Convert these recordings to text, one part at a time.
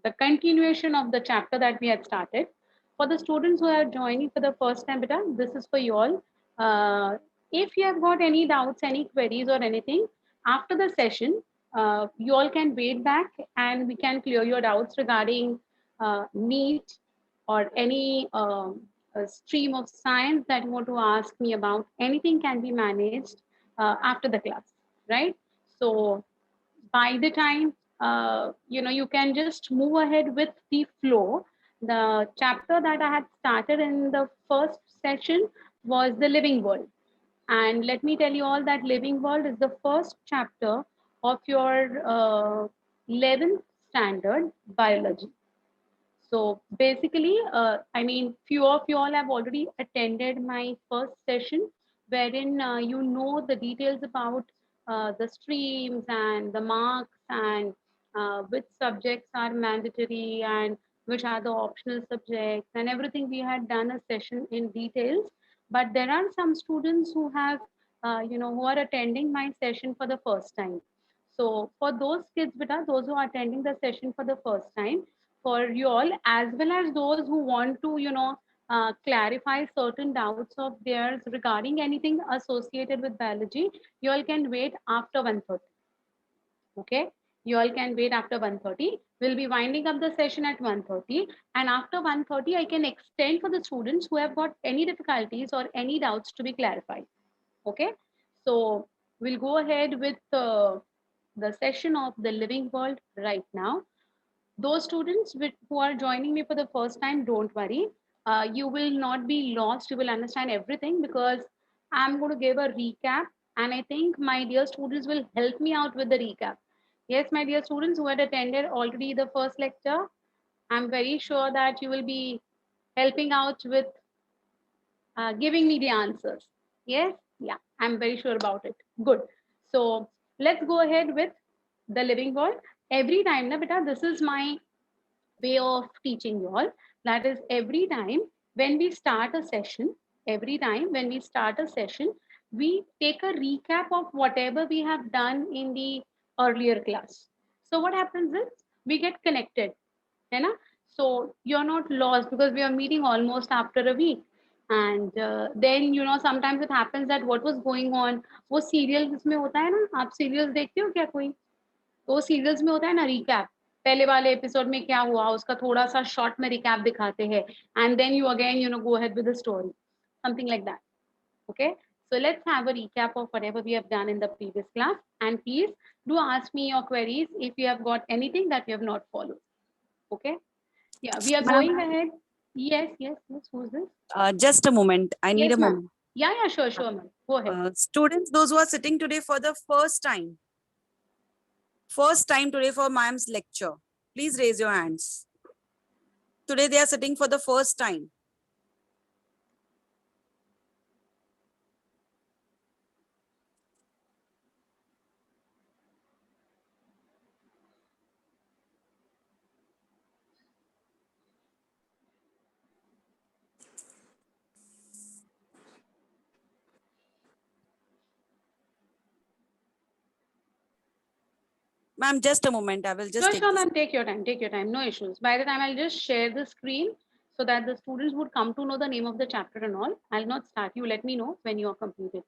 the continuation of the chapter that we had started. For the students who are joining for the first time, beta, this is for you all. If you have got any doubts, any queries or anything, after the session, you all can wait back and we can clear your doubts regarding NEET or any stream of science that you want to ask me about. Anything can be managed after the class, right? So by the time you can just move ahead with the flow. The chapter that I had started in the first session was the living world, and let me tell you all that living world is the first chapter of your 11th standard biology. So basically, I mean, few of you all have already attended my first session, wherein you know the details about the streams and the marks and which subjects are mandatory and which are the optional subjects and everything. We had done a session in details, but there are some students who have, who are attending my session for the first time. So for those kids, beta, those who are attending the session for the first time, for you all, as well as those who want to, clarify certain doubts of theirs regarding anything associated with biology, you all can wait after 1:30. Okay, you all can wait after 1:30. We'll be winding up the session at 1:30, and after 1:30, I can extend for the students who have got any difficulties or any doubts to be clarified. Okay, so we'll go ahead with the session of the living world right now. Those students who are joining me for the first time, don't worry. You will not be lost. You will understand everything because I'm going to give a recap. And I think my dear students will help me out with the recap. Yes, my dear students who had attended already the first lecture, I'm very sure that you will be helping out with giving me the answers. Yes, yeah, I'm very sure about it. Good. So let's go ahead with the living world. Every time, na beta, this is my way of teaching you all. That is, every time when we start a session, we take a recap of whatever we have done in the earlier class. So what happens is we get connected, है ना? So you're not lost because we are meeting almost after a week. And then sometimes it happens that what was going on, वो serial इसमें होता है ना, आप serials देखते हो क्या कोई? तो सीरियल्स में होता है ना रिकैप, पहले वाले एपिसोड में क्या हुआ उसका थोड़ा सा शॉर्ट में रिकैप दिखाते हैं, and then you again go ahead with the story, something like that. Okay, so let's have a recap of whatever we have done in the previous class, and please do ask me your queries if you have got anything that you have not followed. Okay, yeah, we are Ma'am, going ahead. Yes, yes, yes, who's this? just a moment. I need Yes, a ma'am. moment. Yeah, sure, sure, ma'am, go ahead. Students, those who are sitting today for the first time today for ma'am's lecture, please raise your hands. Today they are sitting for the first time. Ma'am, just a moment. I will just take Sure, this. ma'am. Take your time. No issues. By the time I'll just share the screen so that the students would come to know the name of the chapter and all. I'll not start. You let me know when you are completed.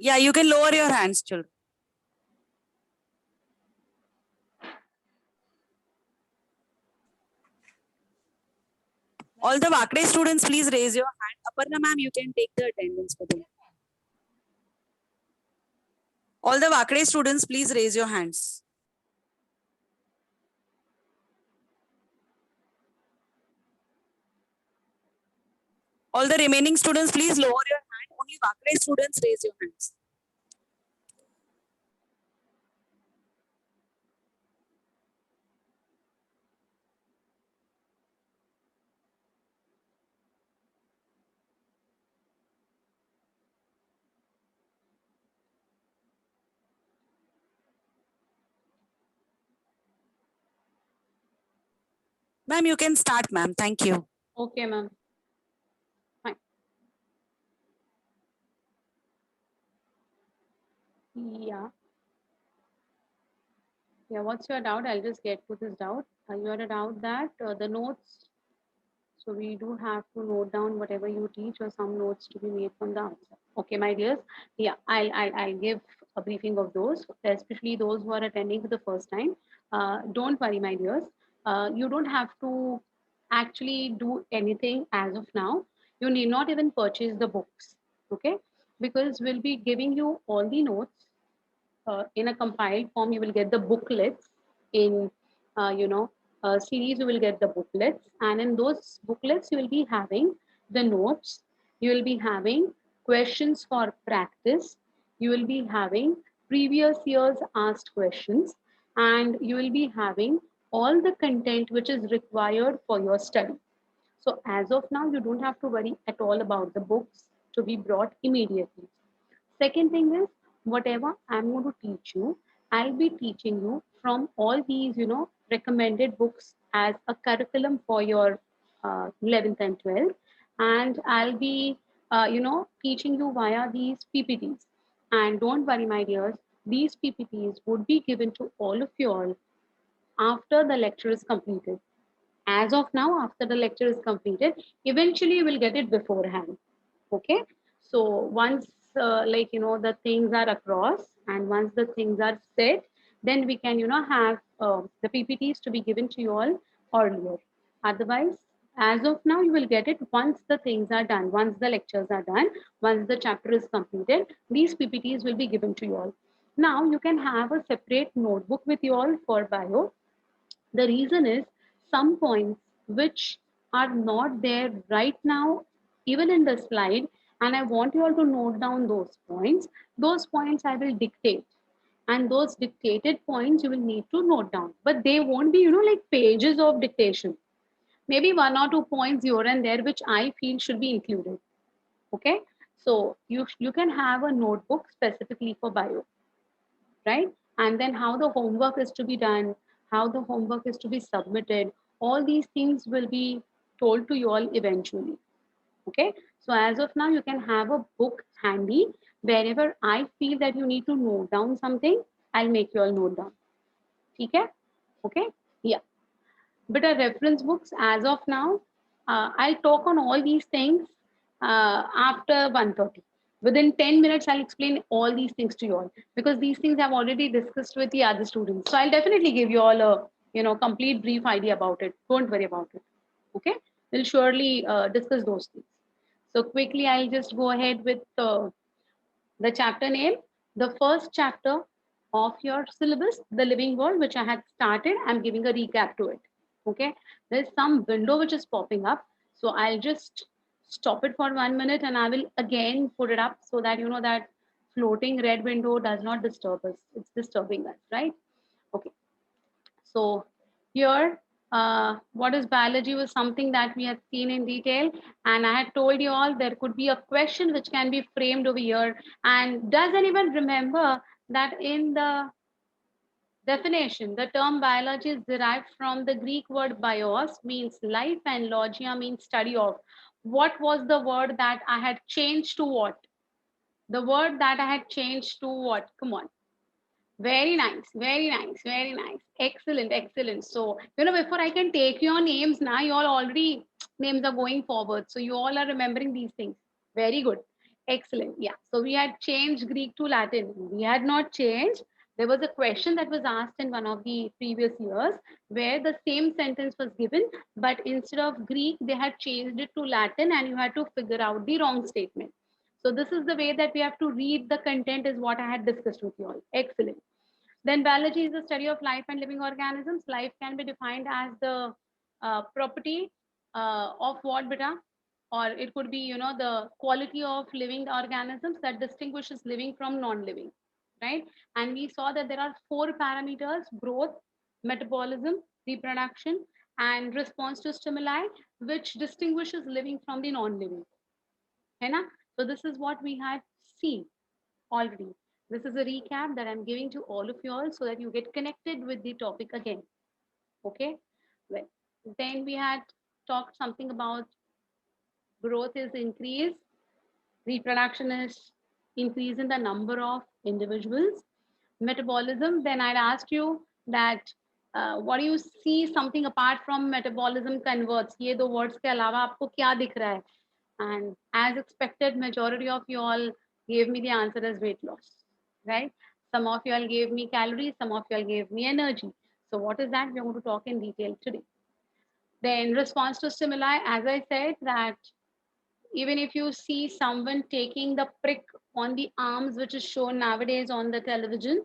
Yeah, you can lower your hands, children. All the Vakre students, please raise your hand. Aparna ma'am, you can take the attendance for them. All the Vakre students, please raise your hands. All the remaining students, please lower your hand. Only Vakre students, raise your hands. Ma'am, you can start, ma'am. Thank you. Okay, ma'am. Fine. Yeah. Yeah, what's your doubt? I'll just get to this doubt. You had a doubt that the notes, so we do have to note down whatever you teach or some notes to be made from the answer. Okay, my dears. Yeah, I'll give a briefing of those, especially those who are attending for the first time. Don't worry, my dears. You don't have to actually do anything as of now. You need not even purchase the books, okay? Because we'll be giving you all the notes in a compiled form. You will get the booklets in series. You will get the booklets, and in those booklets you will be having the notes. You will be having questions for practice. You will be having previous years asked questions, and you will be having all the content which is required for your study. So as of now, you don't have to worry at all about the books to be brought immediately. Second thing is, whatever I'm going to teach you, I'll be teaching you from all these, recommended books as a curriculum for your 11th and 12th. And I'll be, teaching you via these PPTs. And don't worry, my dears, these PPTs would be given to all of you all after the lecture is completed. As of now, after the lecture is completed, eventually you will get it beforehand. Okay, so once the things are across and once the things are set, then we can have the PPTs to be given to you all earlier. Otherwise, as of now, you will get it once the things are done, once the lectures are done, once the chapter is completed, these PPTs will be given to you all. Now you can have a separate notebook with you all for bio. The reason is some points which are not there right now, even in the slide, and I want you all to note down those points. Those points I will dictate, and those dictated points you will need to note down. But they won't be, like pages of dictation. Maybe one or 2 points here and there which I feel should be included. Okay, so you can have a notebook specifically for bio, right? And then how the homework is to be done, how the homework is to be submitted, all these things will be told to you all eventually. Okay, so as of now, you can have a book handy. Wherever I feel that you need to note down something, I'll make you all note down. Okay, okay, yeah. But a reference books as of now, I'll talk on all these things after 1:30. Within 10 minutes, I'll explain all these things to you all because these things I've already discussed with the other students. So I'll definitely give you all a complete brief idea about it. Don't worry about it. Okay, we'll surely discuss those things. So quickly, I'll just go ahead with the chapter name. The first chapter of your syllabus, The Living World, which I had started, I'm giving a recap to it. Okay, there's some window which is popping up. So I'll just stop it for 1 minute and I will again put it up so that you know that floating red window does not disturb us. It's disturbing us, right? Okay. So here, what is biology was something that we had seen in detail. And I had told you all there could be a question which can be framed over here. And does anyone remember that in the definition, the term biology is derived from the Greek word bios, means life, and logia means study of. What was the word that I had changed to what? The word that I had changed to what? Come on. Very nice, very nice, very nice. Excellent, excellent. So, before I can take your names now, you all already names are going forward. So you all are remembering these things. Very good. Excellent. Yeah. So we had changed Greek to Latin. We had not changed. There was a question that was asked in one of the previous years where the same sentence was given, but instead of Greek, they had changed it to Latin and you had to figure out the wrong statement. So this is the way that we have to read the content is what I had discussed with you all. Excellent. Then biology is the study of life and living organisms. Life can be defined as the property of what, beta? Or it could be, the quality of living organisms that distinguishes living from non-living, right? And we saw that there are 4 parameters: growth, metabolism, reproduction, and response to stimuli, which distinguishes living from the non-living. है ना? So this is what we had seen already. This is a recap that I'm giving to all of you all so that you get connected with the topic again. Okay? Well. Then we had talked something about growth is increase, reproduction is increase in the number of individuals, metabolism. Then I'd asked you that what do you see something apart from metabolism converts? ये दो words के अलावा आपको क्या दिख रहा है? And as expected, majority of you all gave me the answer as weight loss, right? Some of you all gave me calories, some of you all gave me energy. So what is that? We're going to talk in detail today. Then response to stimuli, as I said, that even if you see someone taking the prick on the arms, which is shown nowadays on the television,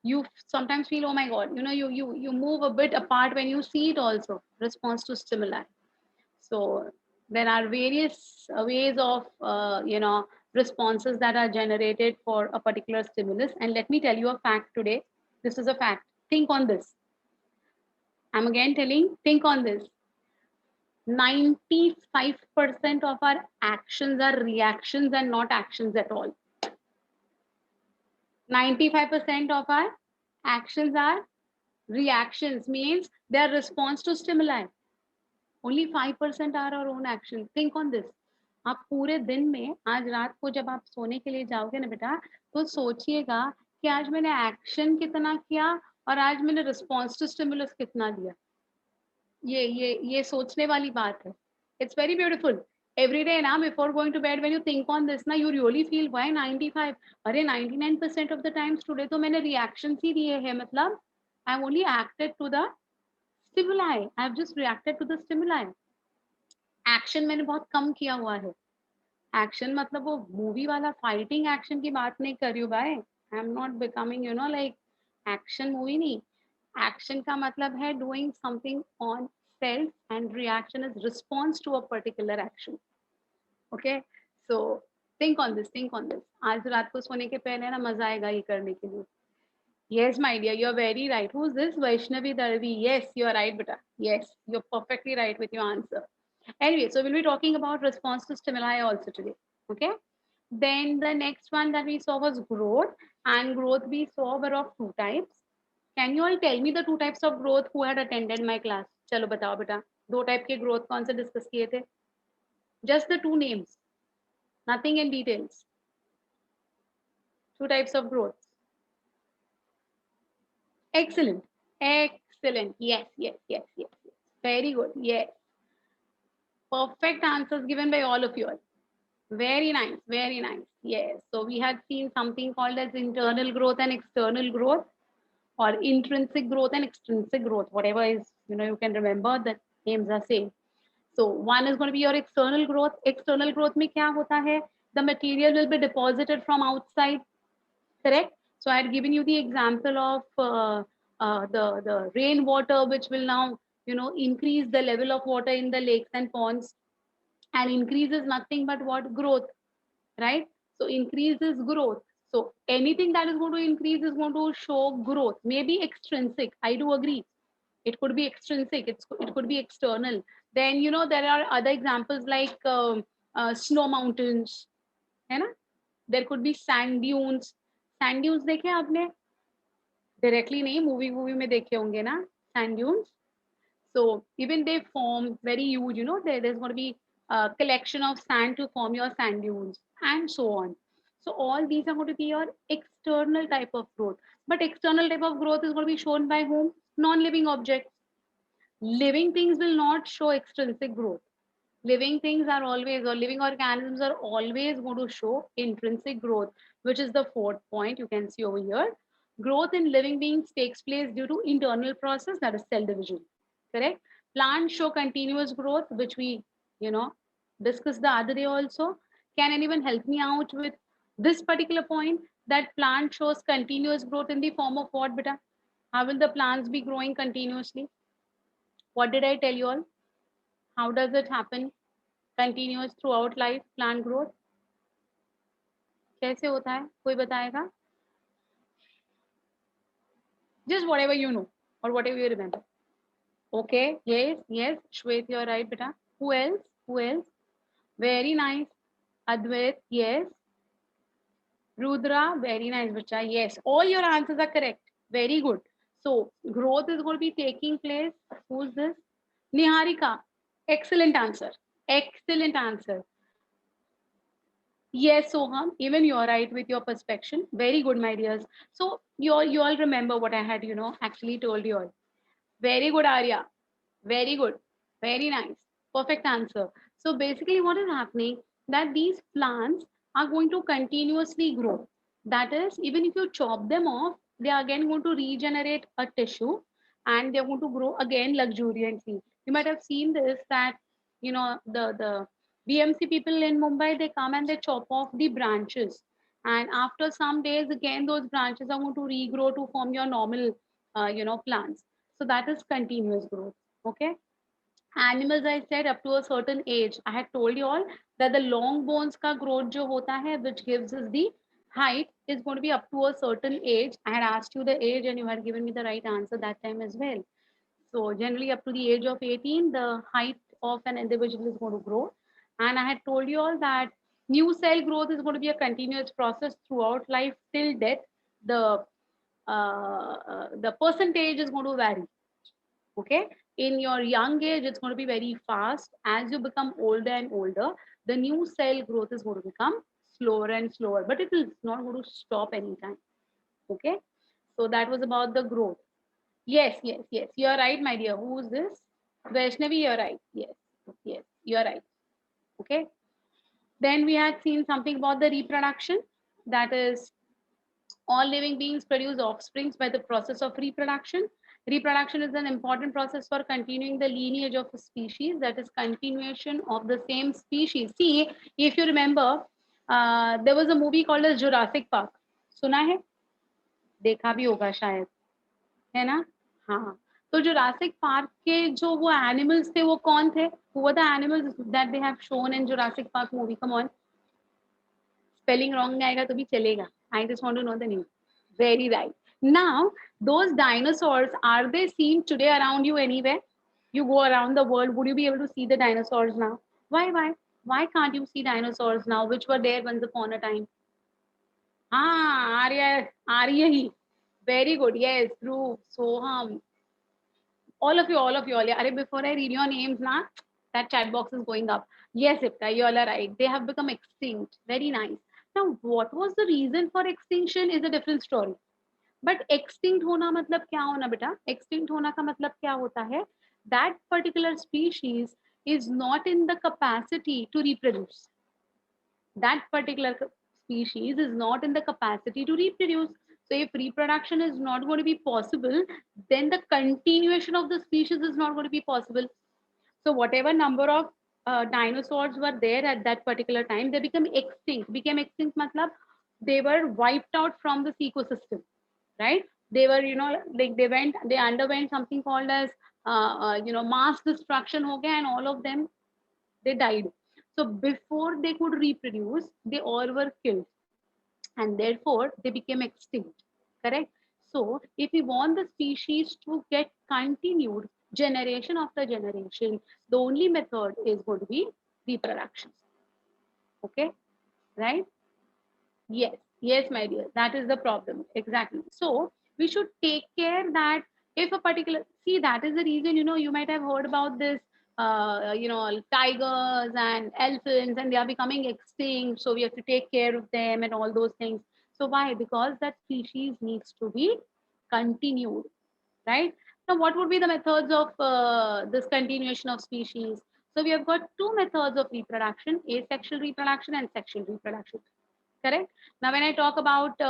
you sometimes feel, oh my God, you move a bit apart when you see it also. Response to stimuli. So there are various ways of, responses that are generated for a particular stimulus. And let me tell you a fact today. This is a fact. Think on this. I'm again telling, think on this. 95% of our actions are reactions and not actions at all. 95% of our actions are reactions, means they are response to stimuli. Only 5% are our own action. Think on this. आप पूरे दिन में आज रात को जब आप सोने के लिए जाओगे ना बेटा, तो सोचिएगा कि आज मैंने एक्शन कितना किया और आज मैंने रिस्पॉन्स टू स्टिमुलस कितना दिया. ये सोचने वाली बात है. It's very beautiful. Every day now, before going to bed, when you think on this, now you really feel why 95? अरे 99% of the times today तो मैंने reactions ही दिए हैं. मतलब I've only acted to the stimuli. I've just reacted to the stimuli. Action मैंने बहुत कम किया हुआ है. Action मतलब वो मूवी वाला फाइटिंग एक्शन की बात नहीं कर रही हूँ भाई. I am not becoming like action movie नहीं. एक्शन का मतलब है doing something on self and reaction is response to a particular action. Okay, so think on this, think on this. आज रात को सोने के पहले ना मजा आएगा ये करने के लिए. Yes, my dear, you're very right. Who's this? Vaishnavi Darvi. Yes, you're right, beta. Yes, you're perfectly right with your answer. Anyway, so we'll be talking about response to stimuli also today. Okay. Then the next one that we saw was growth, and growth we saw were of two types. Can you all tell me the two types of growth who had attended my class? चलो बताओ बेटा, दो type के growth कौन से discuss किए थे? Just the two names, nothing in details. Two types of growth. Excellent. Excellent. Yes, yes, yes, yes, yes. Very good. Yes. Perfect answers given by all of you all. Very nice. Very nice. Yes. So we had seen something called as internal growth and external growth, or intrinsic growth and extrinsic growth. Whatever is, you can remember the names are same. So one is going to be your external growth. External growth में क्या होता है? The material will be deposited from outside. Correct? So I had given you the example of the rainwater, which will now increase the level of water in the lakes and ponds, and increase is nothing but what? Growth, right? So increase is growth. So anything that is going to increase is going to show growth. Maybe extrinsic. I do agree. It could be extrinsic. It could be external. Then there are other examples like snow mountains, है ना? There could be sand dunes. Sand dunes देखे आपने? Directly नहीं, movie में देखे होंगे ना sand dunes. So even they form very huge, there's going to be a collection of sand to form your sand dunes and so on. So all these are going to be your external type of growth. But external type of growth is going to be shown by whom? Non-living objects. Living things will not show extrinsic growth. Living things are always, or living organisms are always going to show intrinsic growth, which is the fourth point you can see over here. Growth in living beings takes place due to internal process, that is cell division. Correct? Plants show continuous growth, which we, discussed the other day also. Can anyone help me out with this particular point, that plant shows continuous growth in the form of what, beta? How will the plants be growing continuously? What did I tell you all? How does it happen? Continuous throughout life, plant growth. कैसे होता है? कोई बताएगा? Just whatever you know or whatever you remember. Okay. Yes. Yes. Shwet, you're right, beta. Who else? Who else? Very nice. Advait. Yes. Rudra. Very nice, beta. Yes. All your answers are correct. Very good. So growth is going to be taking place. Who's this? Niharika, excellent answer. Excellent answer. Yes, Soham, even you're right with your perspective. Very good, my dears. So you all remember what I had, actually told you all. Very good, Arya. Very good. Very nice. Perfect answer. So basically, what is happening that these plants are going to continuously grow. That is, even if you chop them off, they are again going to regenerate a tissue and they're going to grow again luxuriantly. You might have seen this that the BMC people in Mumbai, they come and they chop off the branches. And after some days, again, those branches are going to regrow to form your normal, plants. So that is continuous growth. Okay. Animals, I said, up to a certain age. I had told you all that the long bones ka growth jo hota hai, which gives us the height, is going to be up to a certain age. I had asked you the age and you had given me the right answer that time as well. So generally up to the age of 18, the height of an individual is going to grow. And I had told you all that new cell growth is going to be a continuous process throughout life till death. The the percentage is going to vary. Okay, in your young age, it's going to be very fast. As you become older and older, the new cell growth is going to become slower and slower, but it is not going to stop anytime. Okay, so that was about the growth. Yes, yes, yes. You're right, my dear. Who is this? Vaishnavi, you're right. Yes, yes, you're right. Okay. Then we had seen something about the reproduction. That is, all living beings produce offsprings by the process of reproduction. Reproduction is an important process for continuing the lineage of a species, that is, continuation of the same species. See, if you remember, there was a movie called as Jurassic Park. सुना है? देखा भी होगा शायद, है ना? हाँ. तो जुरासिक पार्क के जो वो एनिमल्स थे वो कौन थे? Who were the animals that they have shown in Jurassic Park movie? Come on. Spelling wrong नहीं आएगा तो भी चलेगा. I just want to know the name. Very right. Now, those dinosaurs, are they seen today around you anywhere? You go around the world, would you be able to see the dinosaurs now? Why? Why can't you see dinosaurs now, which were there once upon a time? Ah, Arya he. Very good. Yes, true. Soham. All of you all. Yeah. Before I read your names, na, that chat box is going up. Yes, Ipta, you all are right. They have become extinct. Very nice. Now, what was the reason for extinction is a different story. But extinct होना मतलब क्या होना बेटा? Extinct होना का मतलब क्या होता है? That particular species is not in the capacity to reproduce. That particular species is not in the capacity to reproduce. So if reproduction is not going to be possible, then the continuation of the species is not going to be possible. So whatever number of dinosaurs were there at that particular time, they became extinct. Became extinct matlab they were wiped out from this ecosystem, right? They were, like they underwent something called as, mass destruction ho gaya, and all of them, they died. So before they could reproduce, they all were killed and therefore they became extinct. Correct? So if we want the species to get continued generation after generation, the only method is going to be reproduction. Okay? Right? Yes, yes, my dear. That is the problem. Exactly. So we should take care that if a particular, see, that is the reason, you might have heard about this, tigers and elephants, and they are becoming extinct. So we have to take care of them and all those things. So why? Because that species needs to be continued, right? Now, what would be the methods of this continuation of species? So we have got two methods of reproduction: asexual reproduction and sexual reproduction. Correct? Now, when I talk about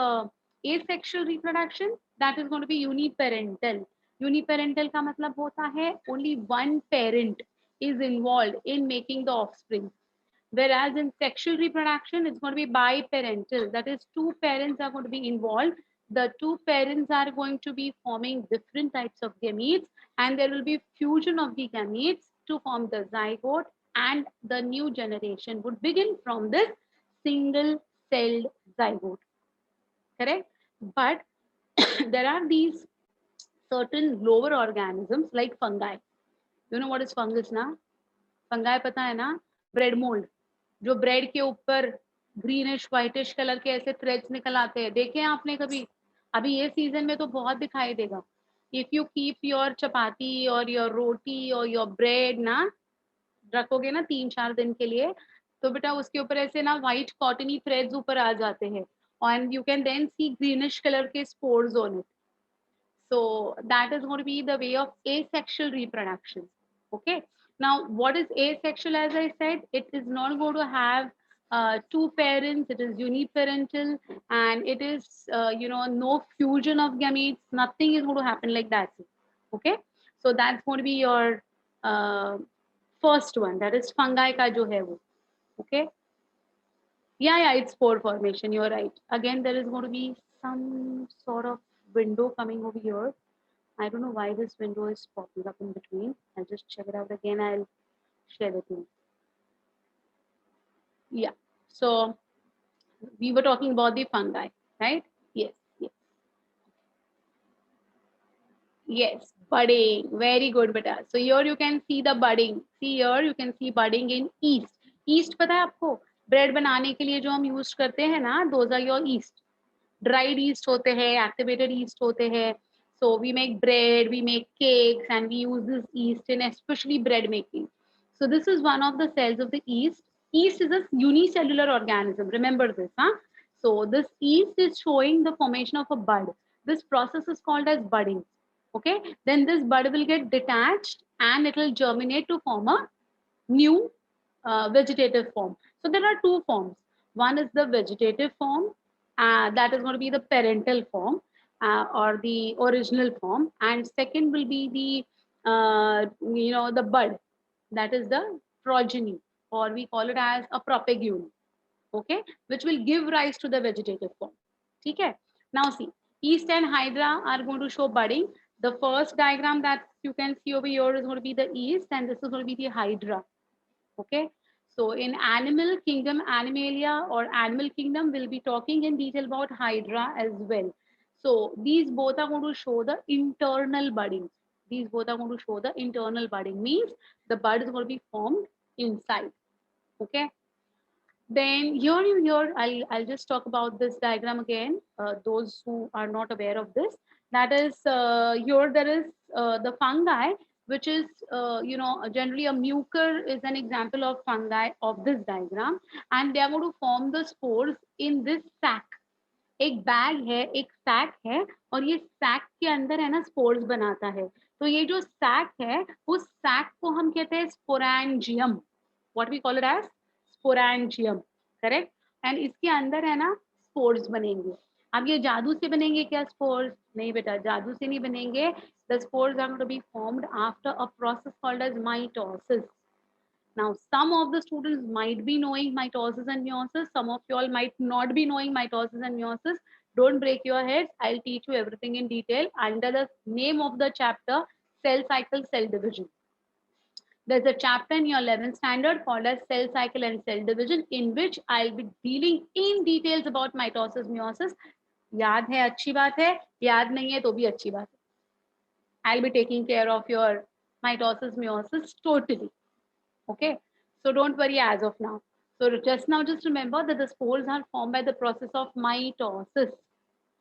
asexual reproduction, that is going to be uniparental. Uniparental का मतलब होता है only one parent is involved in making the offspring. Whereas in sexual reproduction, it's going to be biparental. That is, two parents are going to be involved. The two parents are going to be forming different types of gametes, and there will be fusion of the gametes to form the zygote, and the new generation would begin from this single celled zygote. Correct? But there are these certain lower organisms like fungi. You know what is fungus ना? Fungi पता है ना? Bread mold. जो bread के ऊपर greenish whitish colour के ऐसे threads निकल आते हैं, देखे हैं आपने कभी? अभी ये सीजन में तो बहुत दिखाई देगा. if you keep your chapati or your roti or your bread ना रखोगे ना 3-4 दिन के लिए, तो बेटा उसके ऊपर ऐसे ना व्हाइट कॉटनी थ्रेड्स ऊपर आ जाते हैं, and you can then see greenish color के spores on it. So that is going to be the way of asexual reproduction. Okay. Now, what is asexual? As I said, it is not going to have two parents. It is uniparental, and it is no fusion of gametes. Nothing is going to happen like that. Okay. So that's going to be your uh, first one. That is fungi ka jo hai wo. Okay. Yeah, it's spore formation. You're right. Again, there is going to be some sort of window coming over here. I don't know why this window is popping up in between. I'll just check it out again. I'll share the thing. Yeah. So we were talking about the fungi, right? Yes. Yes. Yes. Budding. Very good, beta. So here you can see the budding. See here you can see budding in yeast. Yeast पता है आपको? Bread बनाने के लिए जो हम use करते हैं ना, those are your yeast. Dried yeast होते हैं, activated yeast होते हैं. So we make bread, we make cakes, and we use this yeast in especially bread making. So this is one of the cells of the yeast. Yeast is a unicellular organism. Remember this, huh? So this yeast is showing the formation of a bud. This process is called as budding. Okay. Then this bud will get detached and it will germinate to form a new vegetative form. So there are two forms. One is the vegetative form, that is going to be the parental form or the original form, and second will be the bud, that is the progeny, or we call it as a propagule. Okay, which will give rise to the vegetative form. Okay. Now see, yeast and hydra are going to show budding. The first diagram that you can see over here is going to be the yeast, and this is going to be the hydra. Okay. So in animal kingdom, animalia or animal kingdom, we'll be talking in detail about hydra as well. So these both are going to show the internal budding. These both are going to show the internal budding, means the bud is going to be formed inside. Okay. Then I'll just talk about this diagram again. Those who are not aware of this, that is here there is the fungi, which is generally a mucor is an example of fungi of this diagram, and they are going to form the spores in this sac. एक bag है, एक sac है, और ये sac के अंदर है ना स्पोर्स बनाता है. तो ये जो सैक है, उस सैक को हम कहते हैं sporangium. What we call it as sporangium. Correct. And इसके अंदर है ना स्पोर्स बनेंगे. अब ये जादू से बनेंगे क्या स्पोर्स? नहीं बेटा, जादू से नहीं बनेंगे. The spores are going to be formed after a process called as mitosis. Now, some of the students might be knowing mitosis and meiosis. Some of you all might not be knowing mitosis and meiosis. Don't break your heads. I'll teach you everything in detail under the name of the chapter, Cell Cycle, Cell Division. There's a chapter in your 11th standard called as Cell Cycle and Cell Division, in which I'll be dealing in details about mitosis, meiosis. याद है अच्छी बात है, याद नहीं है तो भी अच्छी बात है. I'll be taking care of your mitosis, meiosis totally. Okay, so don't worry as of now. So just remember that the spores are formed by the process of mitosis.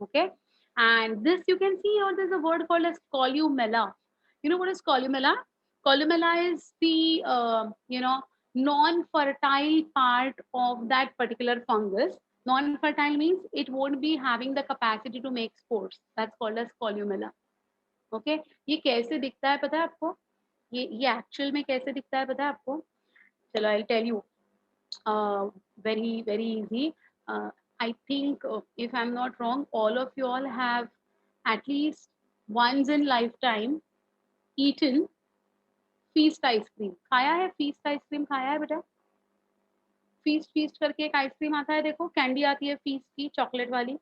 Okay, and this you can see here, there's a word called as columella. You know what is columella? Columella is the non-fertile part of that particular fungus. Non-fertile means it won't be having the capacity to make spores. That's called as columella. Okay, ये कैसे दिखता है पता है आपको? ये actual में कैसे दिखता है पता है आपको? चलो I'll tell you. Very easy. I think if I'm not wrong, all of you all have at least once in lifetime eaten feast ice cream. खाया है feast ice cream? खाया है बेटा? feast करके एक आइसक्रीम आता है, देखो कैंडी आती है feast की, चॉकलेट वाली.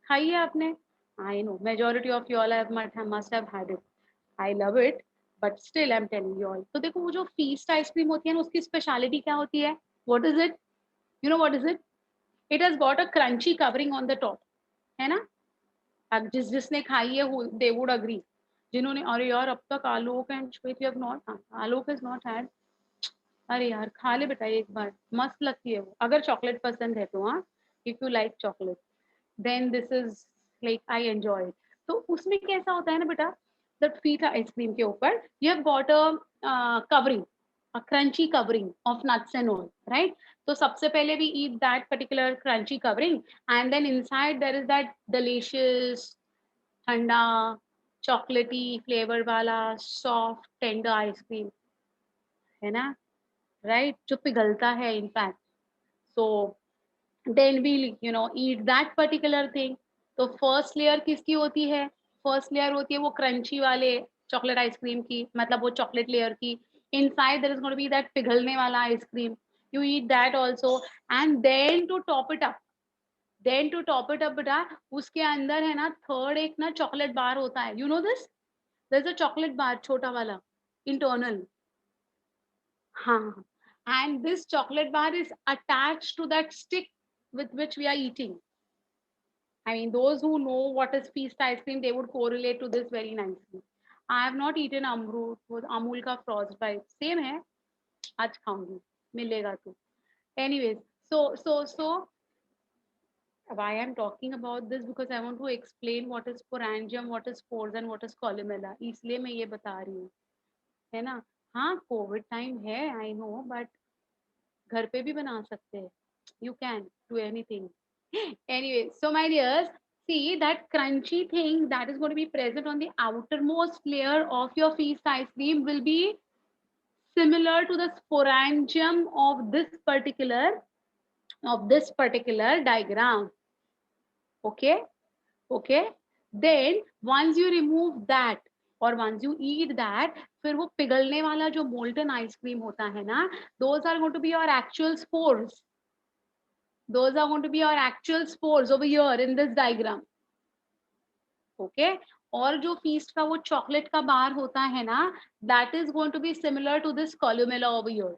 खाई है आपने? I know majority of you all must have had it. I love it. But still I'm telling you all. तो देखो वो जो feast आइसक्रीम होती है ना, उसकी स्पेशलिटी क्या होती है? What is it? You know what is it? It has got a crunchy covering on the top. है ना? अब जिसने खाई है, they would agree. जिन्होंने, अरे यार अब तक आलोक and Shwet you have not, Alok has not had. अरे यार खा ले बेटा एक बार, मस्त लगती है वो, अगर चॉकलेट पसंद है तो. हाँ, if you like chocolate, then this is like I enjoy it. तो उसमें कैसा होता है ना बेटा, दैट फीट आइसक्रीम के ऊपर you have got a covering, a crunchy covering of nuts and all, right? So सबसे पहले we eat that particular crunchy covering, and then inside there is that delicious ठंडा chocolatey flavor वाला soft tender ice cream, है ना, right? जो पिघलता है in fact. So then we'll eat that particular thing. तो first layer किसकी होती है? फर्स्ट लेयर होती है वो क्रंची वाले चॉकलेट आइसक्रीम की, मतलब वो चॉकलेट लेयर की. Inside there is going to be that पिघलने वाला ice cream. You eat that also, and then to top it up, बेटा उसके अंदर है ना थर्ड एक ना चॉकलेट बार होता है. You know this, there is a chocolate bar छोटा वाला इंटरनल. हाँ, and this chocolate bar is attached to that stick with which we are eating. I mean, those who know what is feast ice cream, they would correlate to this very nicely. I have not eaten Amrut with Amul ka frostbite. Same hai, आज खाऊंगी, मिलेगा तो. Anyways, so why I'm talking about this, because I want to explain what is sporangium, what is spores and what is columella. इसलिए मैं ये बता रही हूँ, है ना. हाँ, कोविड टाइम है, I know, but घर पे भी बना सकते हैं. You can do anything. Anyway, so my dears, see that crunchy thing that is going to be present on the outermost layer of your feast ice cream will be similar to the sporangium of this particular diagram. Okay, okay. Then once you remove that or once you eat that, फिर वो पिघलने वाला जो molten ice cream होता है ना, those are going to be your actual spores. Those are going to be your actual spores over here in this diagram. Okay. और जो feast का वो chocolate का बार होता है ना, that is going to be similar to this columella over here.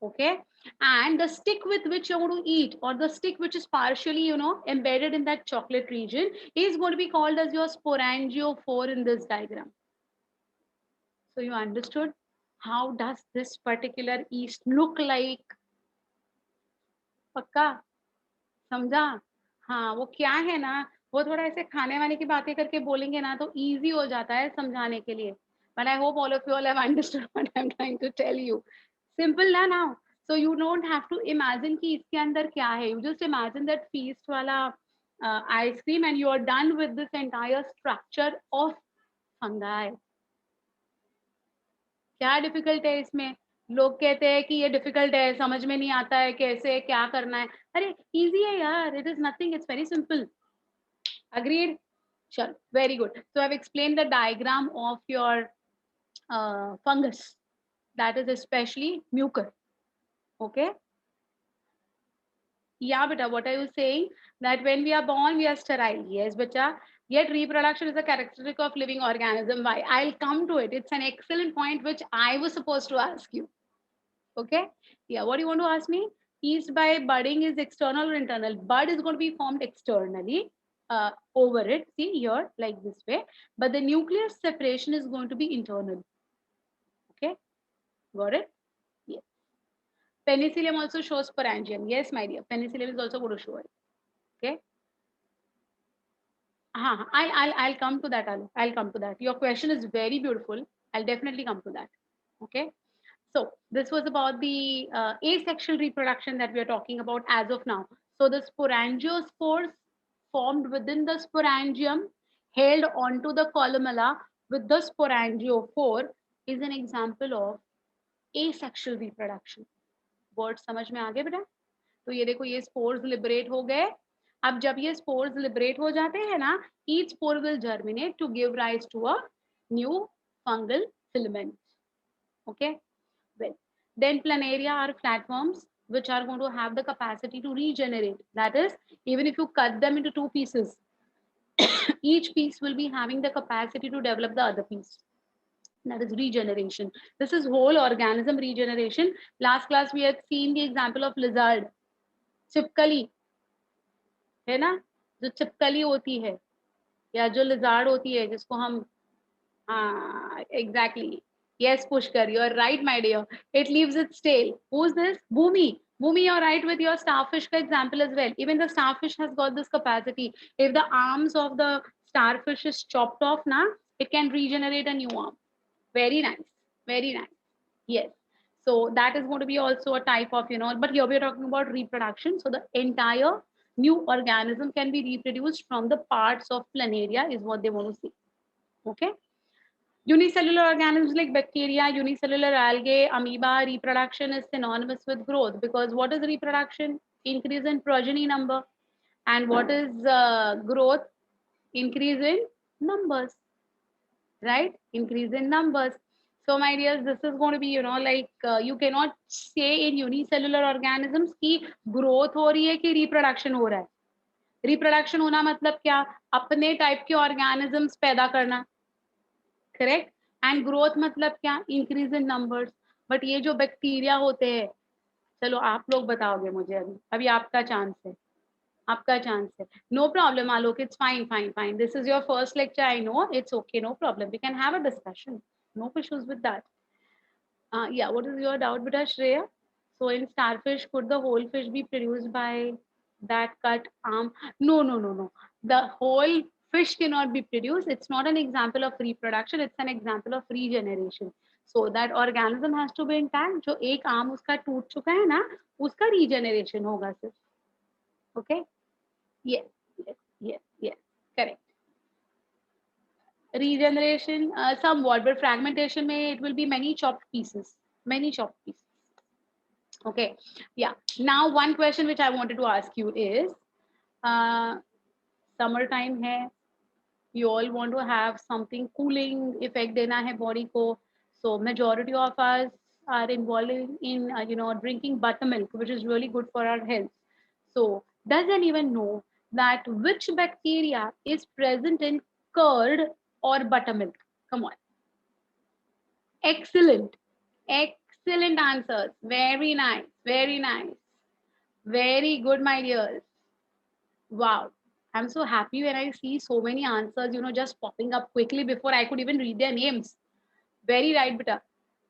Okay. And the stick with which you're going to eat, or the stick which is partially, embedded in that chocolate region, is going to be called as your sporangiophore in this diagram. So you understood how does this particular yeast look like? पक्का समझा? हाँ, वो क्या है ना, वो थोड़ा ऐसे खाने वाने की बातें करके बोलेंगे ना तो इजी हो जाता है समझाने के लिए. But I hope all of you all have understood what I am trying to tell you. Simple ना now. So you don't have to imagine कि इसके अंदर क्या है. You just imagine that feast वाला ice cream and you are done with this entire structure of fungi. क्या difficult है इसमें? लोग कहते हैं कि ये डिफिकल्ट है, समझ में नहीं आता है कैसे क्या करना है. अरे इजी है यार, it is nothing, it's very simple. Agreed? Sure, very good. So I've explained the diagram of your fungus, that is especially mucor. Okay. Yeah, beta, what are you saying? That when we are born, we are sterile. Yes, beta. Yet reproduction is a characteristic of living organism. Why? I'll come to it. It's an excellent point which I was supposed to ask you. Okay. Yeah, what do you want to ask me? Yeast by budding is external or internal? Bud is going to be formed externally over it. See here, like this way. But the nuclear separation is going to be internal. Okay. Got it? Yes. Penicillium also shows sporangium. Yes, my dear. Penicillium is also going to show it. Okay. I'll come to that. I'll come to that. Your question is very beautiful. I'll definitely come to that. Okay. So this was about the asexual reproduction that we are talking about as of now. So the sporangiospores formed within the sporangium held onto the columella with the sporangiophore is an example of asexual reproduction. Word समझ में आ गए बेटा? तो ये देखो ये spores liberate हो गए. अब जब ये spores liberate हो जाते हैं ना, each spore will germinate to give rise to a new fungal filament. Okay. Well, then planaria are flatworms which are going to have the capacity to regenerate. That is, even if you cut them into two pieces, each piece will be having the capacity to develop the other piece. That is regeneration. This is whole organism regeneration. Last class we had seen the example of lizard. चिपकली है ना, जो चिपकली होती है या जो lizard होती है जिसको हम exactly. Yes, Pushkar, you are right, my dear. It leaves its tail. Who's this? Bhumi. Bhumi, you're right with your starfish example as well. Even the starfish has got this capacity. If the arms of the starfish is chopped off now, it can regenerate a new arm. Very nice. Very nice. Yes. So that is going to be also a type of, but here we're talking about reproduction. So the entire new organism can be reproduced from the parts of planaria is what they want to see. Okay. Unicellular organisms like bacteria, unicellular algae, amoeba, reproduction is synonymous with growth because what is reproduction? Increase in progeny number. And what is growth? Increase in numbers, right? Increase in numbers. So, my dears, this is going to be, you cannot say in unicellular organisms कि growth हो रही है कि reproduction हो रहा है. Reproduction होना मतलब क्या? अपने type के organisms पैदा करना. करेक्ट एंड ग्रोथ मतलब क्या इंक्रीज इन नंबर्स बट ये जो बैक्टीरिया होते हैं चलो आप लोग बताओगे मुझे अभी अभी आपका चांस है आपका चांस है no problem Alok it's fine fine fine this is your first lecture I know it's okay no problem we can have a discussion no issues with that yeah what is your doubt beta Shreya so in starfish could the whole fish be produced by that cut arm no the whole fish cannot be produced it's not an example of reproduction it's an example of regeneration so that organism has to be intact जो एक arm उसका टूट चुका है ना उसका regeneration होगा सिर्फ okay yes yes correct regeneration somewhat but fragmentation may it will be many chopped pieces okay yeah now one question which I wanted to ask you is uh, summertime hai you all want to have something cooling effect dena hai body ko so majority of us are involved in drinking buttermilk which is really good for our health so does anyone know that which bacteria is present in curd or buttermilk come on excellent excellent answers very nice very nice very good my dears wow I'm so happy when I see so many answers just popping up quickly before I could even read their names very right beta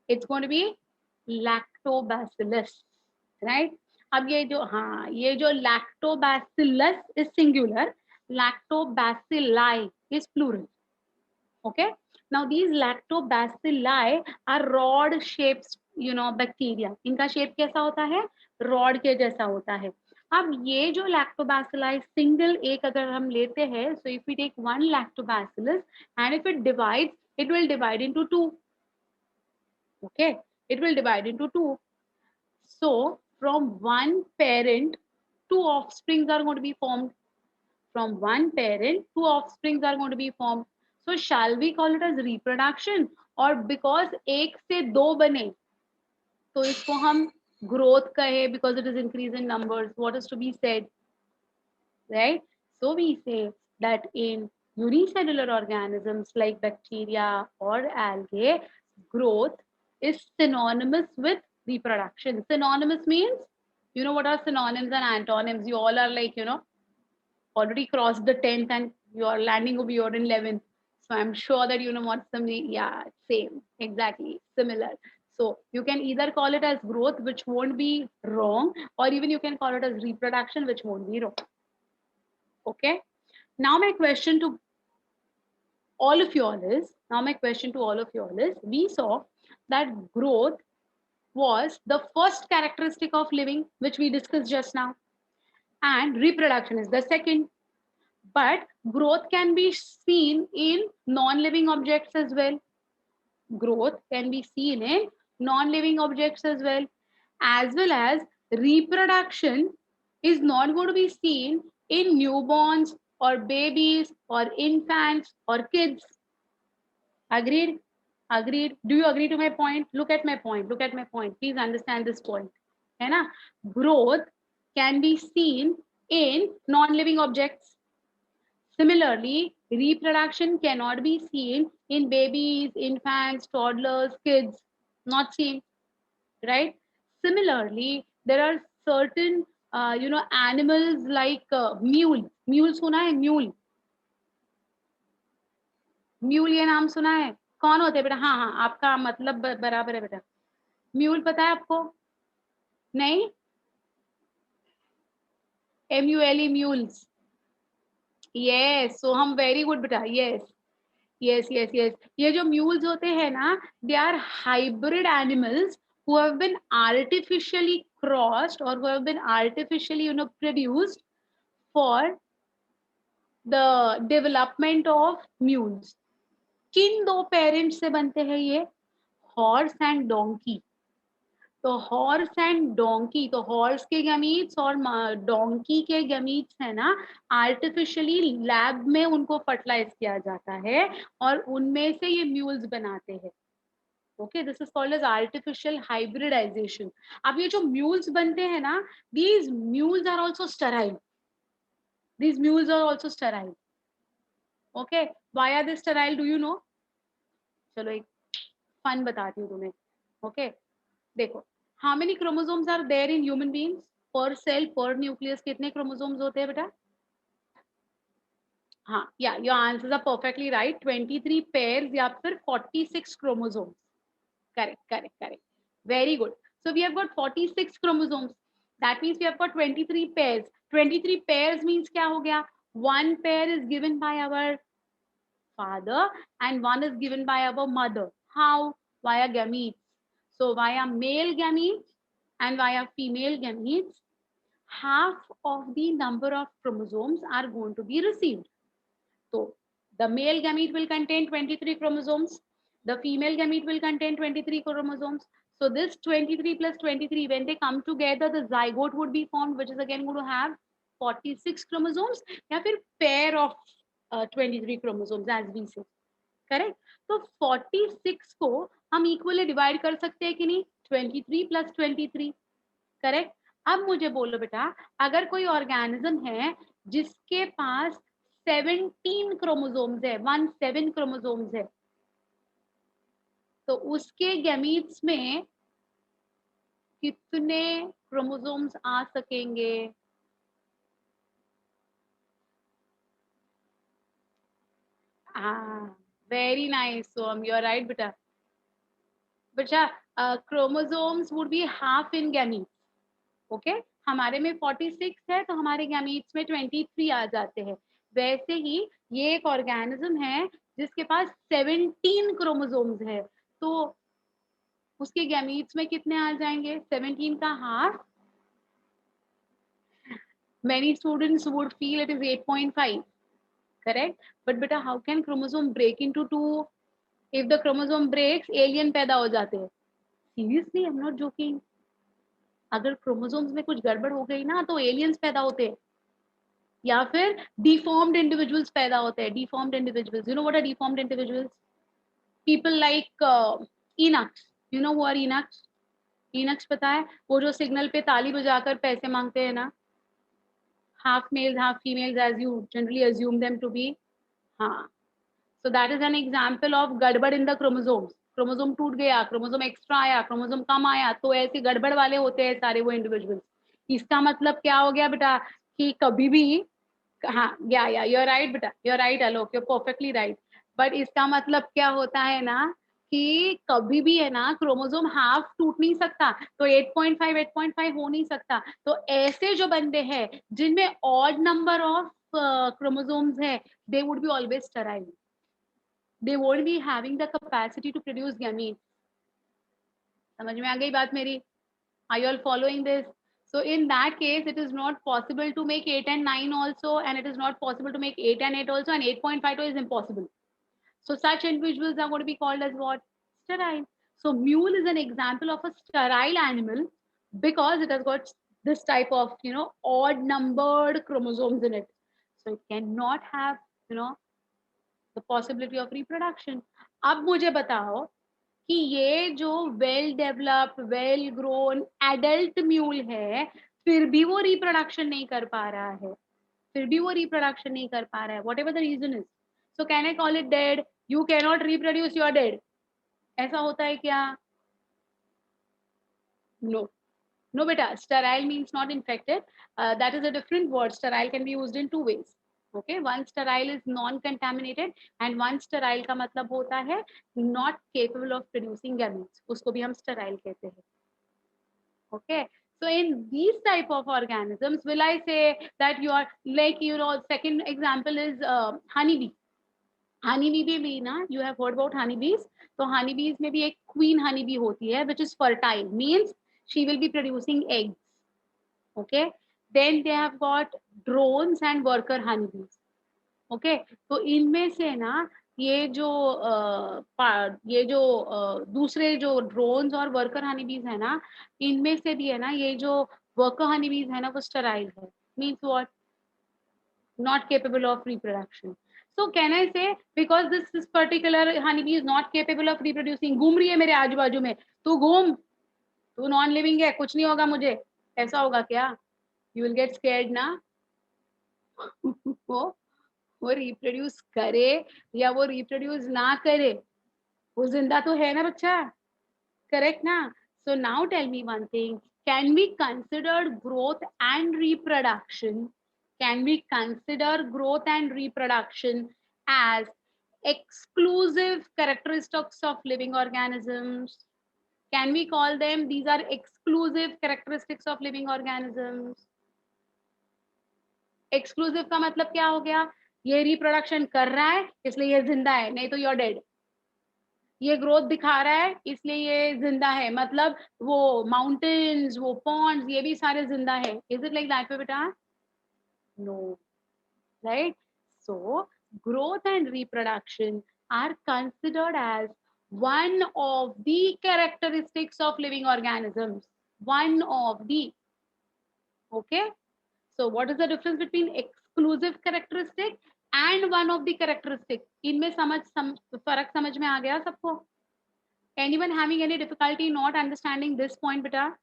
it's going to be lactobacillus right अब ये जो lactobacillus is singular lactobacilli is plural okay now these lactobacilli are rod shaped bacteria इनका shape कैसा होता है rod के जैसा होता है अब ये जो lactobacilli सिंगल एक अगर हम लेते हैं so if we take one lactobacillus and if it divides it will divide into two okay it will divide into two so from one parent two offsprings are going to be formed from one parent two offsprings are going to be formed so shall we call it as reproduction or because एक से दो बने तो इसको हम growth कहे because it is increase in numbers what is to be said right so we say that in unicellular organisms like bacteria or algae growth is synonymous with reproduction synonymous means what are synonyms and antonyms you all are like already crossed the 10th and you're landing over your 11th so I'm sure that you know what some yeah same exactly similar so you can either call it as growth which won't be wrong or even you can call it as reproduction which won't be wrong okay now my question to all of you all is we saw that growth was the first characteristic of living which we discussed just now and reproduction is the second but growth can be seen in non-living objects as well growth can be seen in non-living objects as well as reproduction is not going to be seen in newborns or babies or infants or kids agreed do you agree to my point look at my point please understand this point है ना growth can be seen in non-living objects similarly reproduction cannot be seen in babies infants toddlers kids not seen right similarly there are certain animals like mule सुना है mule ये नाम सुना है कौन होते हैं बेटा हाँ हाँ आपका मतलब बराबर है बेटा म्यूल पता है आपको नहीं MULE mules. Yes, so हम very good बेटा. Yes. Yes, yes, yes. ये जो mules होते हैं ना, they are hybrid animals who have been artificially crossed or who have been artificially, produced for the development of mules. किन दो parents से बनते हैं ये? Horse and donkey. तो हॉर्स एंड डोंकी, तो हॉर्स के गैमीट्स और डोंकी के गैमीट्स है ना, आर्टिफिशियली लैब में उनको फर्टिलाइज किया जाता है और उनमें से ये म्यूल्स बनाते हैं. Okay, this is called as artificial hybridization. अब ये जो म्यूल्स बनते हैं ना, these mules are also sterile. These mules are also sterile. Okay, why are they sterile, do you know? चलो एक फन बताती हूँ तुम्हें. ओके, देखो, how many chromosomes are there in human beings? Per cell per nucleus कितने chromosomes होते हैं बेटा? हाँ, yeah your answers are perfectly right. 23 pairs या फिर 46 chromosomes. Correct, correct, correct. Very good. So we have got 46 chromosomes. That means we have got 23 pairs. 23 pairs means क्या हो गया? One pair is given by our father and one is given by our mother. How? Via gametes. So via male gametes and via female gametes, half of the number of chromosomes are going to be received. So the male gamete will contain 23 chromosomes. The female gamete will contain 23 chromosomes. So this 23 plus 23, when they come together, the zygote would be formed, which is again going to have 46 chromosomes, या फिर pair of 23 chromosomes, as we say. Correct. तो 46 को हम equally divide कर सकते हैं कि नहीं? 23 प्लस 23. करेक्ट. अब मुझे बोलो बेटा, अगर कोई ऑर्गेनिज्म है जिसके पास 17 क्रोमोसोम्स है, 17 क्रोमोसोम्स है, तो उसके गैमीट्स में कितने क्रोमोसोम्स आ सकेंगे? Very nice Som, you are right बेटा. बेटा, chromosomes would be half in gametes. Okay, हमारे में 46 है तो हमारे गैमीट्स में 23 आ जाते हैं. वैसे ही ये एक ऑर्गेनिज्म है जिसके पास 17 क्रोमोसोम्स है, तो उसके गैमीट्स में कितने आ जाएंगे? 17 का half. Many students would feel it is 8.5. Correct? But beta, how can chromosome break into two? If the chromosome breaks, alien पैदा हो जाते हैं. Seriously, I'm not joking. अगर क्रोमोसोम्स में कुछ गड़बड़ हो गई ना, तो एलियंस पैदा होते हैं या फिर डिफॉर्म्ड इंडिविजुअल्स पैदा होते हैं. Deformed individuals, you know what are deformed individuals? People like eunuchs. You know what are eunuchs? Eunuchs पता है? वो जो सिग्नल पे ताली बजाकर पैसे मांगते हैं ना. half males, half females, as you generally assume them to be. हाँ. So that is an example of गड़बड़ in the chromosomes. क्रोमोसोम टूट गया, क्रोमोसोम एक्स्ट्रा आया, क्रोमोसोम कम आया, तो ऐसे गड़बड़ वाले होते हैं सारे वो इंडिविजुअल्स. इसका मतलब क्या हो गया बेटा कि कभी भी, हाँ, या यू आर राइट बेटा, you are right Alok, you are perfectly right. But इसका मतलब क्या होता है ना कि कभी भी है ना क्रोमोसोम हाफ टूट नहीं सकता, तो 8.5 हो नहीं सकता. तो ऐसे जो बंदे हैं जिनमें ऑड नंबर ऑफ क्रोमोसोम्स है, they would be always sterile. They won't be having the capacity to produce gametes. समझ में आ गई बात मेरी? Are you all following this? So in that case, it is not possible to make 8 and 9 also, and it is not possible to make 8 and 8 also, and 8.5 is impossible. So such individuals are going to be called as what? Sterile. So mule is an example of a sterile animal because it has got this type of, odd numbered chromosomes in it. So it cannot have, the possibility of reproduction. अब मुझे बताओ कि ये जो well developed, well grown adult mule है, फिर भी वो रिप्रोडक्शन नहीं कर पा रहा है. फिर भी वो रिप्रोडक्शन नहीं कर पा रहा है, whatever the reason is. So can I call it dead? You can not reproduce, you are dead. ऐसा होता है क्या? No. No beta, sterile means not infected. That is a different word. Sterile can be used in two ways. Okay, one sterile is non-contaminated and one sterile का मतलब होता है not capable of producing gametes. उसको भी हम sterile कहते हैं. Okay, So in these type of organisms, will I say that you are like, second example is honeybee. Honeybee भी ना, you have heard about honeybees. तो honeybees में भी एक queen honeybee होती है, which is fertile, means she will be producing eggs. Okay. Then they have got drones and worker honeybees. Okay. तो इनमें से ना दूसरे जो ड्रोन्स और वर्कर हनीबीज है ना, इनमें से भी है ना, ये जो वर्कर हनीबीज है ना, वो स्टेराइल है, means what, not capable of reproduction. So can I say, because this particular honeybee is not capable of reproducing, घूम रही है मेरे आजू बाजू में, तू घूम, तू नॉन लिविंग है, कुछ नहीं होगा मुझे, ऐसा होगा क्या? You will get scared ना. वो रिप्रोड्यूस करे या वो रिप्रोड्यूस ना करे, वो जिंदा तो है ना बच्चा, करेक्ट ना? So now tell me one thing, can we consider growth and reproduction, can we consider growth and reproduction as exclusive characteristics of living organisms? Can we call them these are exclusive characteristics of living organisms? Exclusive का मतलब क्या हो गया? ये reproduction कर रहा है इसलिए ये जिंदा है, नहीं तो यू आर डेड. ये ग्रोथ दिखा रहा है इसलिए ये जिंदा है, मतलब वो माउंटेन्स, वो पॉन्ड्स, ये भी सारे जिंदा है. इज इट लाइक दैट बेटा? No, right? So growth and reproduction are considered as one of the characteristics of living organisms, one of the. Okay. So what is the difference between exclusive characteristic and one of the characteristic? इनमें फर्क समझ में आ गया सबको? Anyone having any difficulty not understanding this point, beta?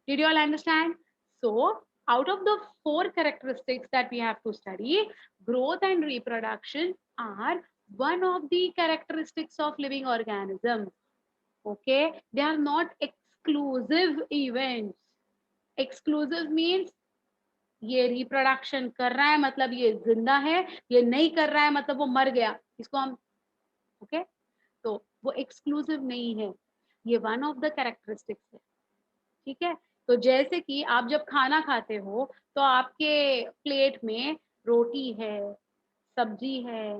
Did you all understand? So out of the 4 characteristics that we have to study, growth and reproduction are one of the characteristics of living organisms. Okay, they are not exclusive events. Exclusive means ये reproduction कर रहा है मतलब ये जिंदा है, ये नहीं कर रहा है मतलब वो मर गया, इसको हम ओके. तो वो एक्सक्लूसिव नहीं है, ये वन ऑफ द कैरेक्टरिस्टिक्स है. ठीक है. तो जैसे कि आप जब खाना खाते हो तो आपके प्लेट में रोटी है, सब्जी है,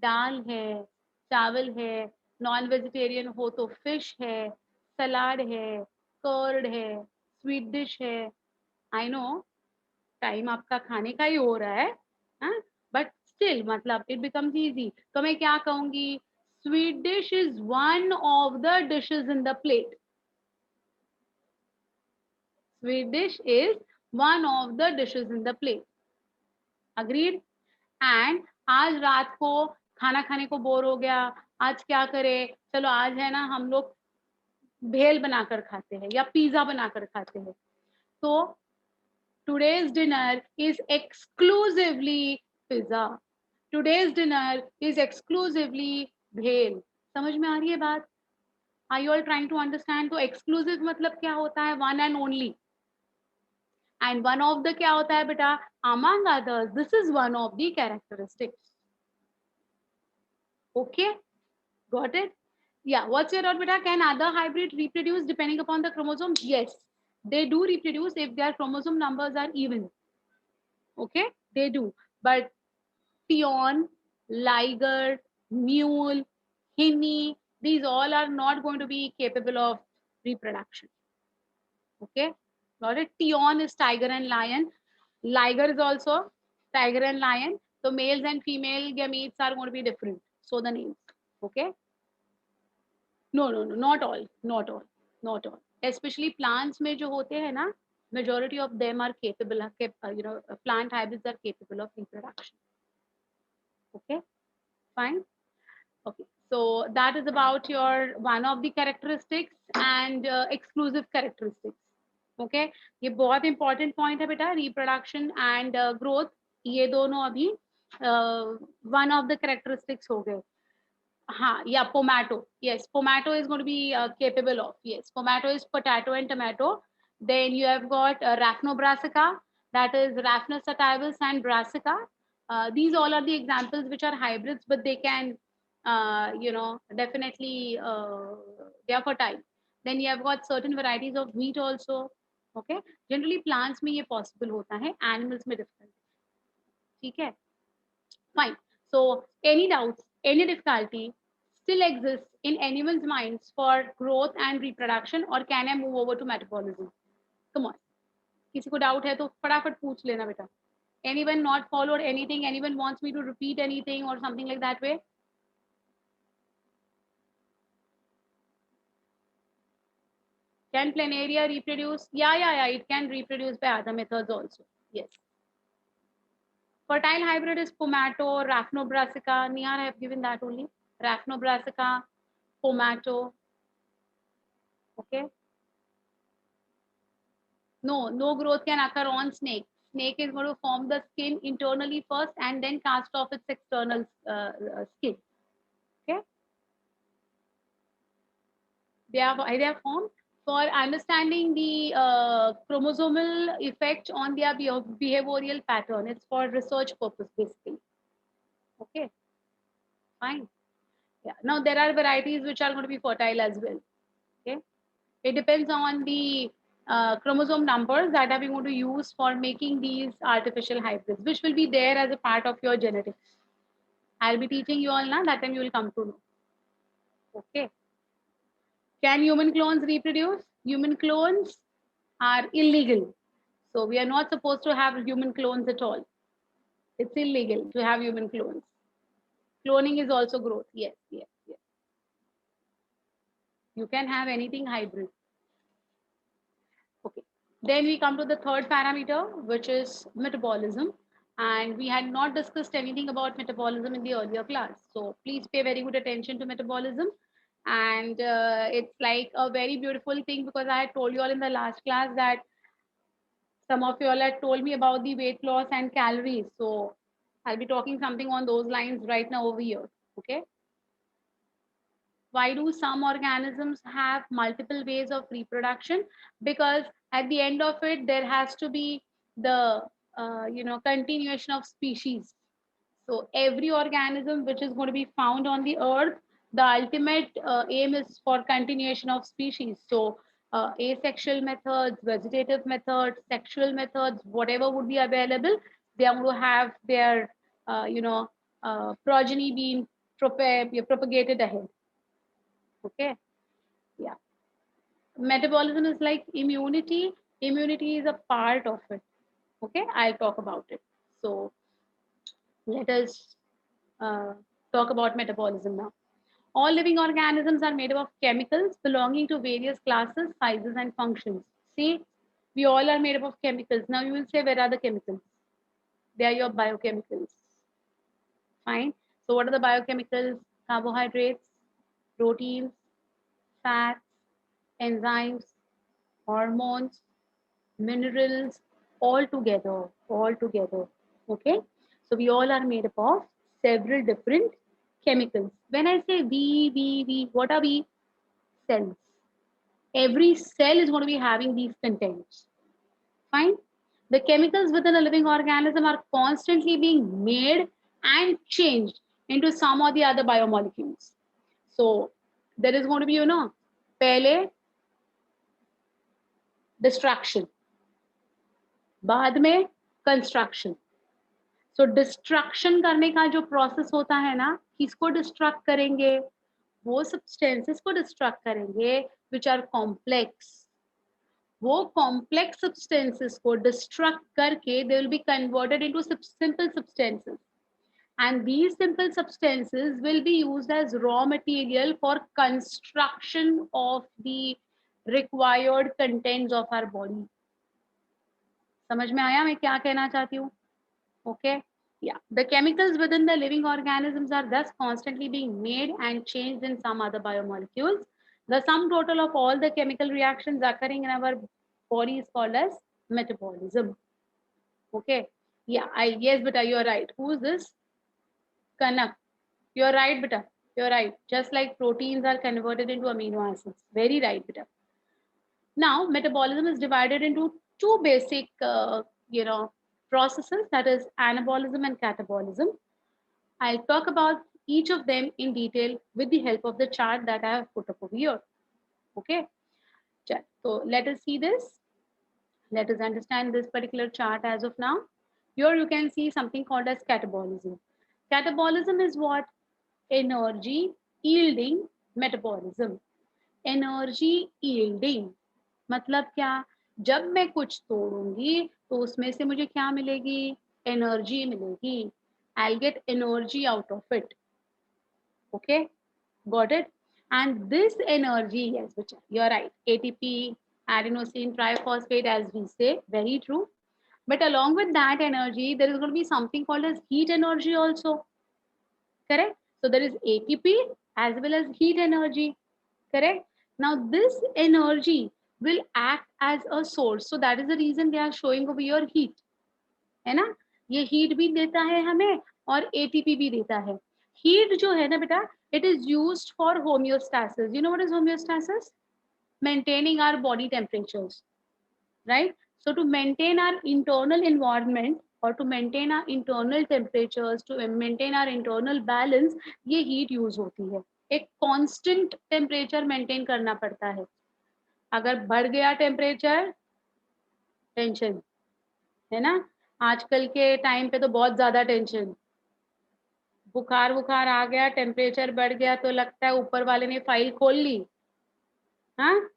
दाल है, चावल है, नॉन वेजिटेरियन हो तो फिश है, सलाद है, कर्ड है, स्वीट डिश है. आई नो टाइम आपका खाने का ही हो रहा है, बट स्टिल मतलब इट बिकम्स इजी. तो मैं क्या कहूंगी? Sweet dish is one of the dishes in the plate. Sweet dish is one of the dishes in the plate. Agreed? And आज रात को खाना खाने को बोर हो गया, आज क्या करे, चलो आज है ना हम लोग भेल बनाकर खाते हैं या पिज्जा बनाकर खाते हैं. तो today's dinner is exclusively pizza. Today's dinner is exclusively bhel. समझ में आ रही है बात? Are you all trying to understand? तो exclusive मतलब क्या होता है? One and only. And one of the क्या होता है बेटा? Among others, this is one of the characteristics. Okay, got it? Yeah. What's your doubt, beta? Can other hybrid reproduce depending upon the chromosomes? Yes, they do reproduce if their chromosome numbers are even. Okay, they do. But peon, liger, mule, hinny, these all are not going to be capable of reproduction. Okay, got it? Peon is tiger and lion. Liger is also tiger and lion. So males and female gametes are going to be different. So the names. Okay. No, not all, not all, not all. Especially plants में जो होते हैं ना, majority of them are capable, plant hybrids are capable of reproduction. Okay, fine. Okay, so that is about your one of the characteristics and exclusive characteristics. Okay, ये बहुत important point है बेटा, reproduction and growth, ये दोनों अभी one of the characteristics हो गए. हाँ, yeah, pomato. Yes, pomato is going to be capable of. Yes, pomato is potato and tomato. Then you have got Rhapnobrassica, that is Rhapnus sativus and brassica. These all are the examples which are hybrids, but they can, definitely they are fertile. Then you have got certain varieties of wheat also. Okay, generally plants में ये possible होता है, animals में difficult, ठीक है, fine. So any doubts, any difficulty still exists in animals minds for growth and reproduction, or can I move over to metabolism? Come on, किसी को doubt है तो फटाफट पूछ लेना बेटा. Anyone not followed anything? Anyone wants me to repeat anything or something like that way? Can planaria reproduce? Yeah. It can reproduce by other methods also. Yes. Fertile hybrid is pomato, Rhapnobrassica. Niyar, I have given that only. Rhapnobrassica, pomato. Okay. No growth can occur on snake. Snake is going to form the skin internally first and then cast off its external skin. Okay. They are formed for understanding the chromosomal effect on their behavioral pattern. It's for research purpose basically. Okay, fine. Yeah. Now there are varieties which are going to be fertile as well. Okay, it depends on the chromosome numbers that are we going to use for making these artificial hybrids, which will be there as a part of your genetics. I'll be teaching you all now. That time you will come to know. Okay. Can human clones reproduce? Human clones are illegal. So we are not supposed to have human clones at all. It's illegal to have human clones. Cloning is also growth. Yes. You can have anything hybrid. Okay. Then we come to the third parameter, which is metabolism. And we had not discussed anything about metabolism in the earlier class. So please pay very good attention to metabolism. And it's like a very beautiful thing, because I had told you all in the last class that some of you all had told me about the weight loss and calories. So I'll be talking something on those lines right now over here. Okay. Why do some organisms have multiple ways of reproduction? Because at the end of it, there has to be the continuation of species. So every organism which is going to be found on the earth, the ultimate aim is for continuation of species. So asexual methods, vegetative methods, sexual methods, whatever would be available, they are going to have their progeny being propagated ahead. Okay. Yeah. Metabolism is like immunity. Immunity is a part of it. Okay. I'll talk about it. So let us uh, talk about metabolism now. All living organisms are made up of chemicals belonging to various classes, sizes, and functions. See, we all are made up of chemicals. Now you will say, where are the chemicals? They are your biochemicals. Fine. So what are the biochemicals? Carbohydrates, proteins, fats, enzymes, hormones, minerals, all together. Okay. So we all are made up of several different chemicals. When I say we, what are we? Cells. Every cell is going to be having these contents. Fine. The chemicals within a living organism are constantly being made and changed into some or the other biomolecules. So there is going to be, pehle destruction, बाद में construction. सो destruction करने का जो process होता है ना, किसको destruct करेंगे? वो सब्सटेंसेस को डिस्ट्रक्ट करेंगे विच आर कॉम्प्लेक्स. वो कॉम्प्लेक्स सब्सटेंसेस को डिस्ट्रक्ट करके they will be converted into simple substances, and these simple substances will be used as raw material for construction of the required contents of our body. समझ में आया मैं क्या कहना चाहती हूँ? Okay. Yeah. The chemicals within the living organisms are thus constantly being made and changed in some other biomolecules. The sum total of all the chemical reactions occurring in our body is called as metabolism. Okay. Yeah. Yes, beta, you're right. Who is this? Kanak. You're right, beta. You're right. Just like proteins are converted into amino acids. Very right, beta. Now, metabolism is divided into two basic, processes, that is anabolism and catabolism. I'll talk about each of them in detail with the help of the chart that I have put up over here. Okay. So let us see this. Let us understand this particular chart as of now. Here you can see something called as catabolism. Catabolism is what? Energy yielding metabolism. Energy yielding मतलब क्या? जब मैं कुछ तोड़ूंगी तो उसमें से मुझे क्या मिलेगी? एनर्जी मिलेगी. I get energy out of it. Okay, got it? And this energy, yes, which you're right, ATP, adenosine triphosphate, as we say, very true. But along with that energy, there is going to be something called as heat energy also. Correct? So there is ATP as well as heat energy. Correct? Now this energy will act as a source. So that is the reason they are showing over your heat. है ना? ये heat भी देता है हमें और ATP भी देता है. Heat जो है ना बेटा, it is used for homeostasis. You know what is homeostasis? Maintaining our body temperatures, right? So to maintain our internal environment or to maintain our internal temperatures, to maintain our internal balance, ये heat use होती है. एक constant temperature maintain करना पड़ता है. अगर बढ़ गया temperature, tension, है ना? आजकल के टाइम पे तो बहुत ज्यादा टेंशन. बुखार बुखार आ गया, टेम्परेचर बढ़ गया तो लगता है ऊपर वाले ने फाइल खोल ली. हाँ,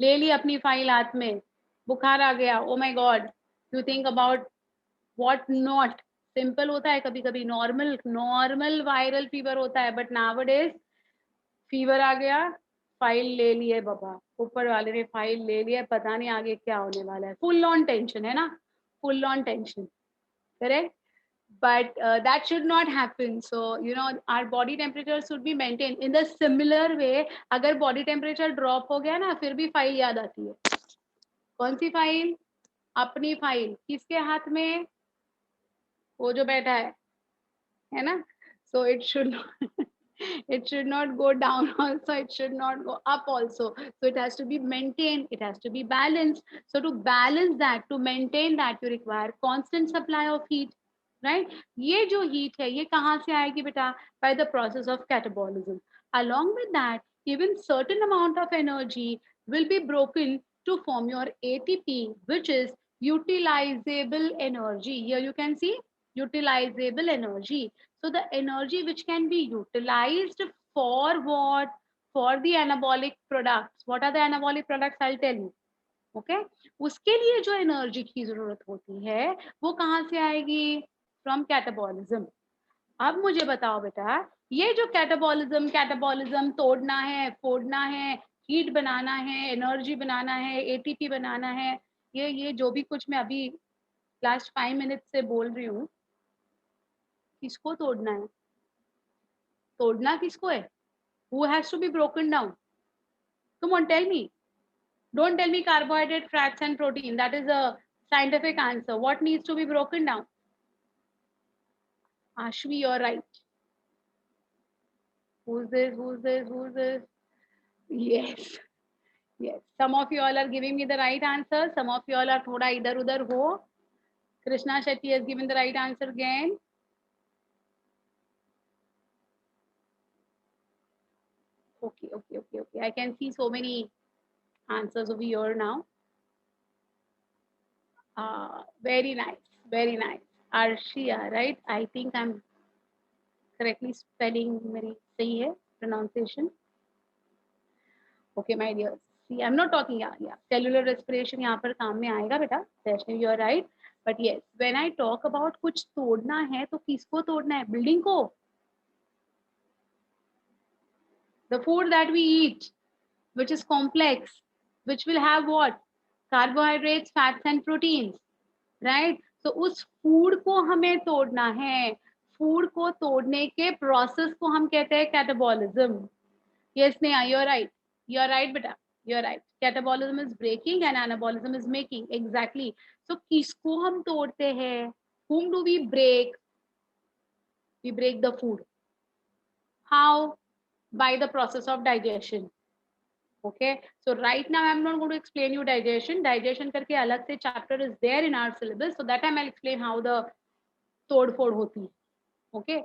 ले ली अपनी फाइल हाथ में. बुखार आ गया, oh my God, you think about what not. Simple होता है कभी कभी, नॉर्मल नॉर्मल वायरल फीवर होता है, बट नाउअडेज फीवर आ गया, फाइल ले ली है बाबा, ऊपर वाले ने फाइल ले लिया, पता नहीं आगे क्या होने वाला है. फुल ऑन टेंशन है ना, full on tension. Correct? But that should not happen. So you know our body temperature should be maintained in the similar way. अगर body temperature drop हो गया ना, फिर भी फाइल याद आती है. कौन सी फाइल? अपनी फाइल. किसके हाथ में? वो जो बैठा है ना? So it should not, it should not go down also, it should not go up also. So it has to be maintained, it has to be balanced. So to balance that, to maintain that, you require constant supply of heat, right? ये जो heat है, ये कहाँ से आएगी बेटा? By the process of catabolism. Along with that, even certain amount of energy will be broken to form your ATP, which is utilizable energy. Here you can see utilizable energy. So the energy which can be utilized for what? For the anabolic products. What are the anabolic products? I'll tell you. Okay? उसके लिए जो energy की जरूरत होती है वो कहाँ से आएगी? From catabolism. अब मुझे बताओ बेटा, ये जो कैटाबॉलिज्म कैटाबॉलिज्म तोड़ना है, फोड़ना है, हीट बनाना है, एनर्जी बनाना है, एटीपी बनाना है, ये जो भी कुछ मैं अभी लास्ट 5 मिनट से बोल रही हूँ, किसको तोड़ना है? तोड़ना किसको है? Who has to be broken down? Come on, tell me. Don't tell me carbohydrate, fats and protein. That is a scientific answer. What needs to be broken down? Ashvi, you're right. Who's this? Who's this? Who's this? Yes. Yes. Some of you all are giving me the right answer. Some of you all are thoda idhar udhar ho. Krishna Shetty has given the right answer again. Okay, okay, okay, okay. I can see so many answers over here now. Very nice, very nice. Arshia, right? I think I'm correctly spelling मेरी सही है pronunciation. Okay, my dear. See, I'm not talking, yeah. Cellular respiration यहाँ पर काम में आएगा बेटा. Vaishnavi, you're right. But yes, when I talk about कुछ तोड़ना है तो किसको तोड़ना है? बिल्डिंग को. The food that we eat, which is complex, which will have what? Carbohydrates, fats and proteins, right? So उस फूड को हमें तोड़ना है. फूड को तोड़ने के प्रोसेस को हम कहते हैं catabolism. Yes, Neha, you're right. You're right, beta. You're right. Catabolism is breaking and anabolism is making. Exactly. So किसको हम तोड़ते हैं? Whom do we break? We break the food. How? By the process of digestion. Okay. So right now I'm not going to explain you digestion. Digestion करके अलग से chapter is there in our syllabus. So that time I'll explain how the तोड़ फोड़ होती है. Okay.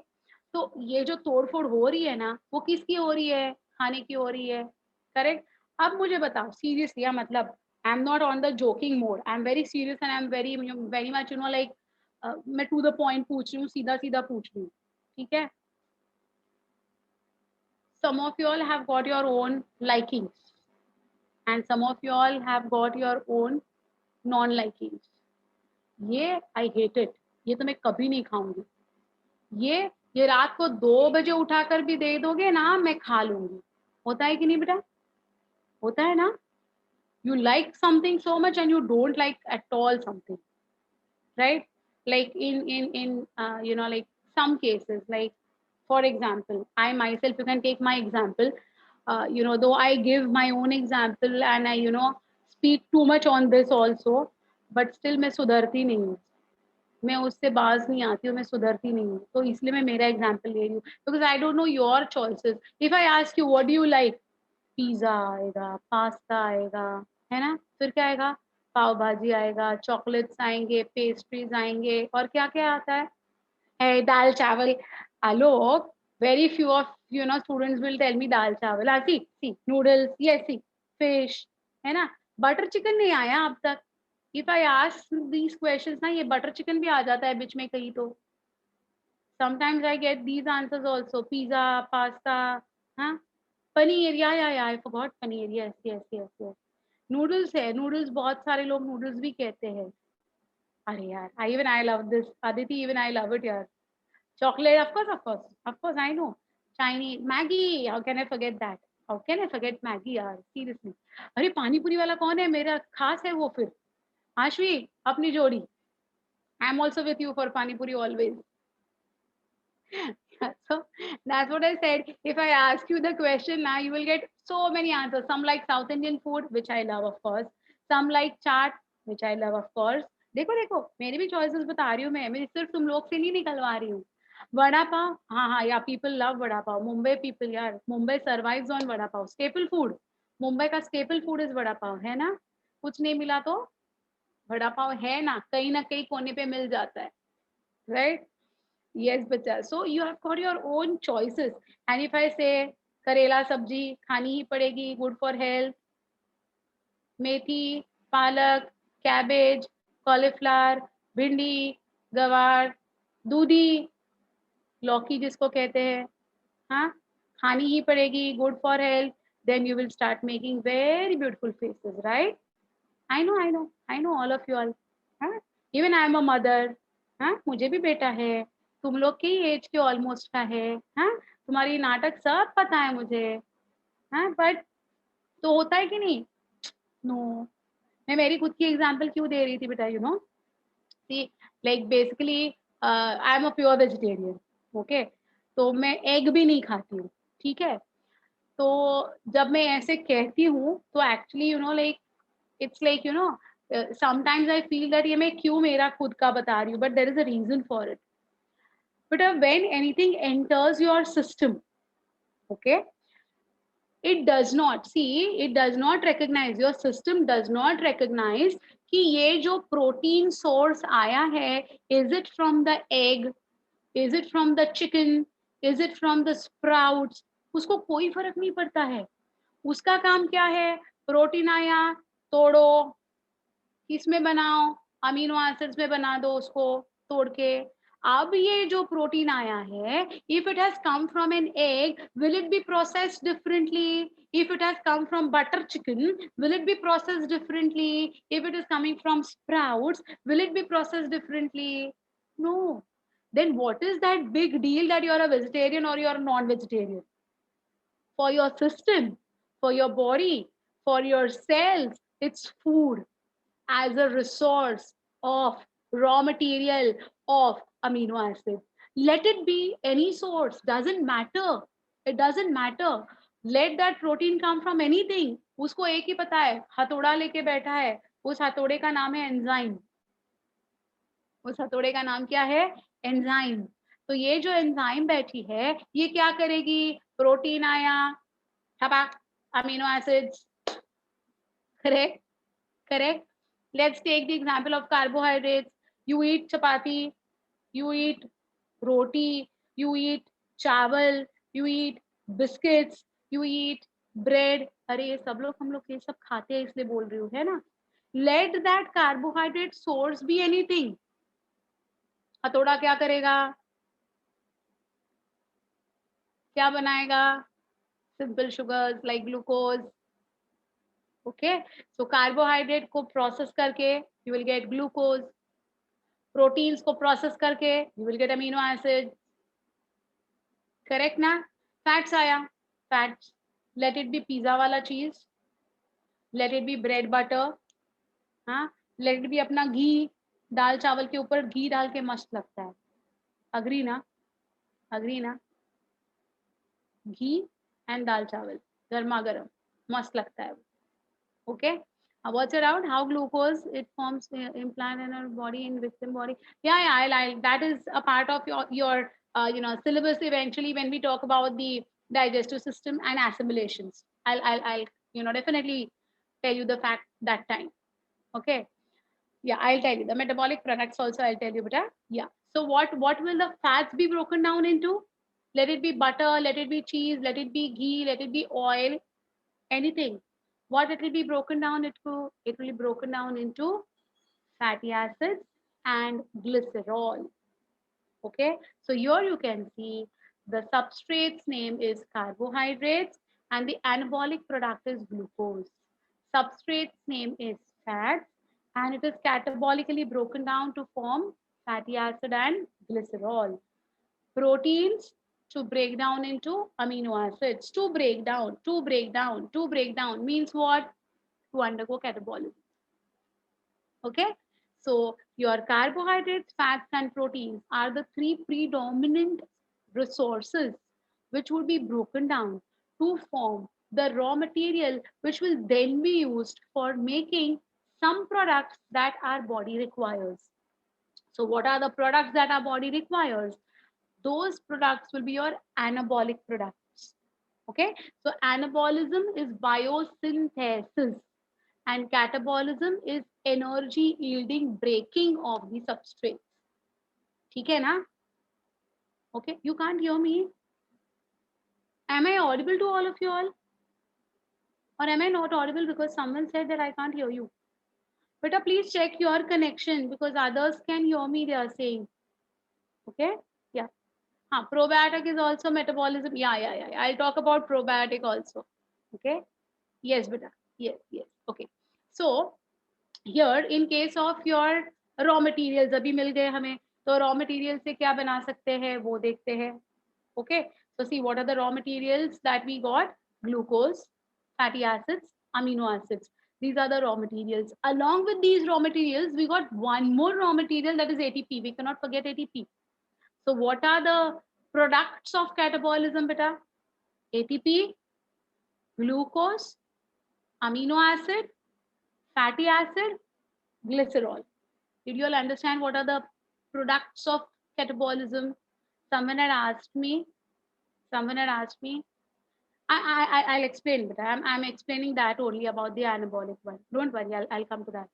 तो ये जो तोड़ फोड़ हो रही है ना, वो किसकी हो रही है? खाने की हो रही है. करेक्ट. अब मुझे बताओ सीरियसली, मतलब आई am not on the joking mode, I am very serious and I am very very much you know like मैं टू द पॉइंट पूछ रही हूँ, सीधा सीधा पूछ रही हूँ, ठीक है. Some of you all have got your own likings and some of you all have got your own non likings. ये I hate it. ये तो मैं कभी नहीं खाऊंगी. ये रात को 2 बजे उठाकर भी दे दोगे ना, मैं खा लूंगी. होता है कि नहीं बेटा? होता है ना? You like something so much and you don't like at all something, right? Like in you know like some cases, like for example, I myself, you can take my example. You know, though I give my own example and I, you know, speak too much on this also, but still मैं सुधरती नहीं हूँ. मैं उससे बाज नहीं आती हूँ, मैं सुधरती नहीं हूँ. तो इसलिए मैं मेरा एग्जाम्पल ले रही हूँ, because I don't know your choices. If I ask you what do you like, pizza आएगा, पास्ता आएगा, है ना, फिर क्या आएगा, पाव भाजी आएगा, चॉकलेट्स आएंगे, पेस्ट्रीज आएंगे, और क्या क्या आता है दाल चावल. आलोक, very few of you know students will tell me dal chawal. See noodles, yes, see fish, है ना. बटर चिकन नहीं आया अब तक. If I ask these questions ना, ये बटर चिकन भी आ जाता है बीच में कहीं तो. Sometimes I get these answers also. Pizza, pasta, हाँ, पनीर, या I forgot paneer. Yes, yes, yes, yes. Noodles है, नूडल्स बहुत सारे लोग नूडल्स भी कहते हैं. अरे यार, I love this. Aditi, even I love it यार. Chocolate, of course, I know. Chinese, Maggie, how can I forget that? How can I forget Maggie यार, seriously. अरे पानी पूरी वाला कौन है, मेरा खास है वो फिर. आशवी, अपनी जोड़ी. I am also with you for pani puri always. So that's what I said. If I ask you the question now, you will get so many answers. Some like South Indian food, which I love, of course. Some like chaat, which I love, of course. देखो देखो, मेरी भी choices बता रही हूँ मैं सिर्फ तुम लोग से नहीं निकलवा रही हूँ. वड़ा पाव, हाँ हाँ, या people love vada pav. Mumbai people यार, Mumbai survives on vada pav. Staple food, Mumbai का staple food is vada pav, है ना. कुछ नहीं मिला तो वड़ा पाव है ना कहीं कोने पे मिल जाता है, right? Yes, beta. So you have got your own choices. And if I say करेला सब्जी खानी ही पड़ेगी, good for health, मेथी, पालक, cabbage, cauliflower, भिंडी, गवार, दूधी, लौकी जिसको कहते हैं, हाँ, खानी ही पड़ेगी, good for health, then you will start making very beautiful faces, right? I know all of you all. हाँ? Even I am a mother. हाँ, मुझे भी बेटा है. तुम लोग की एज के ऑलमोस्ट का है. हाँ, तुम्हारी नाटक सब पता है मुझे. हाँ, बट तो होता है कि नहीं? नो. मैं मेरी खुद की एग्जांपल क्यों दे रही थी बेटा, you know, see, like basically I am a pure vegetarian. Okay, तो मैं एग भी नहीं खाती हूँ, ठीक है. तो जब मैं ऐसे कहती हूँ तो actually you know like it's like, you know, sometimes I feel that ये मैं क्यों मेरा खुद का बता रही हूँ, but there is a reason for it. But when anything enters your system, okay, it does not, see, it does not recognize, your system does not recognize कि ये जो protein source आया है, is it from the egg, is it from the chicken, is it from the sprouts, उसको कोई फर्क नहीं पड़ता है. उसका काम क्या है, प्रोटीन आया, तोड़ो, किसमें बनाओ, अमीनो एसिड्स में बना दो उसको तोड़ के. अब ये जो प्रोटीन आया है, if it has come from an egg, will it be processed differently? If it has come from butter chicken, will it be processed differently? If it is coming from sprouts, will it be processed differently? No. Then what is that big deal that you're a vegetarian or you're a non-vegetarian? For your system, for your body, for your cells, it's food as a resource of raw material of amino acid. Let it be any source, doesn't matter. It doesn't matter. Let that protein come from anything. उसको एक ही पता है, हथौड़ा लेके बैठा है, उस हथौड़े का नाम है एंजाइम. उस हथौड़े का नाम क्या है, एंजाइम. तो ये जो एंजाइम बैठी है, ये क्या करेगी, प्रोटीन आया, ठपाक, amino acids, correct, correct. Let's take the example of carbohydrates. You eat chapati, you eat roti, you eat chawal, you eat biscuits, you eat bread. अरे ये सब लोग हम लोग ये सब खाते हैं इसलिए बोल रही हूँ, है ना. Let that carbohydrate source be anything. हथौड़ा क्या करेगा, क्या बनाएगा? Simple sugars like glucose. Okay, so carbohydrate को process करके you will get glucose. Proteins को process करके you will get amino acid. Correct ना? Fats आया, fats. Let it be pizza वाला cheese. Let it be bread butter. हाँ, let it be अपना घी. दाल चावल के ऊपर घी डाल के मस्त लगता है. Agree ना? Agree ना? घी and दाल चावल गर्मा गर्म मस्त लगता है. Okay. What's around how glucose it forms implant in our body in victim body. Yeah, I'll that is a part of your syllabus eventually when we talk about the digestive system and assimilations. I'll definitely tell you the fact that time. Okay. Yeah, I'll tell you the metabolic products also. I'll tell you, but yeah. So what will the fats be broken down into? Let it be butter, let it be cheese, let it be ghee, let it be oil, anything. What it will be broken down into? It will be broken down into fatty acids and glycerol. Okay, so here you can see the substrate's name is carbohydrates and the anabolic product is glucose. Substrate's name is fat and it is catabolically broken down to form fatty acid and glycerol. Proteins to break down into amino acids. To break down means what? To undergo catabolism. Okay, so your carbohydrates, fats and proteins are the three predominant resources which will be broken down to form the raw material which will then be used for making some products that our body requires. So what are the products that our body requires? Those products will be your anabolic products. Okay, so anabolism is biosynthesis and catabolism is energy yielding breaking of the substrate. ठीक है ना? Okay, you can't hear me. Am I audible to all of you all? Or am I not audible because someone said that I can't hear you? But please check your connection because others can hear me, they are saying. Okay, yeah. Probiotic is also metabolism. Yeah. I'll talk about probiotic also. Okay. Yes, beta. Yes. Okay. So here in case of your raw materials अभी मिल गए हमें, तो raw materials से क्या बना सकते हैं वो देखते हैं. Okay. So see what are the raw materials that we got? Glucose, fatty acids, amino acids. These are the raw materials. Along with these raw materials, we got one more raw material that is ATP. We cannot forget ATP. So what are the products of catabolism, beta? ATP, glucose, amino acid, fatty acid, glycerol. Did you all understand what are the products of catabolism? Someone had asked me. I'll explain, but I'm explaining that only about the anabolic one. Don't worry, I'll come to that.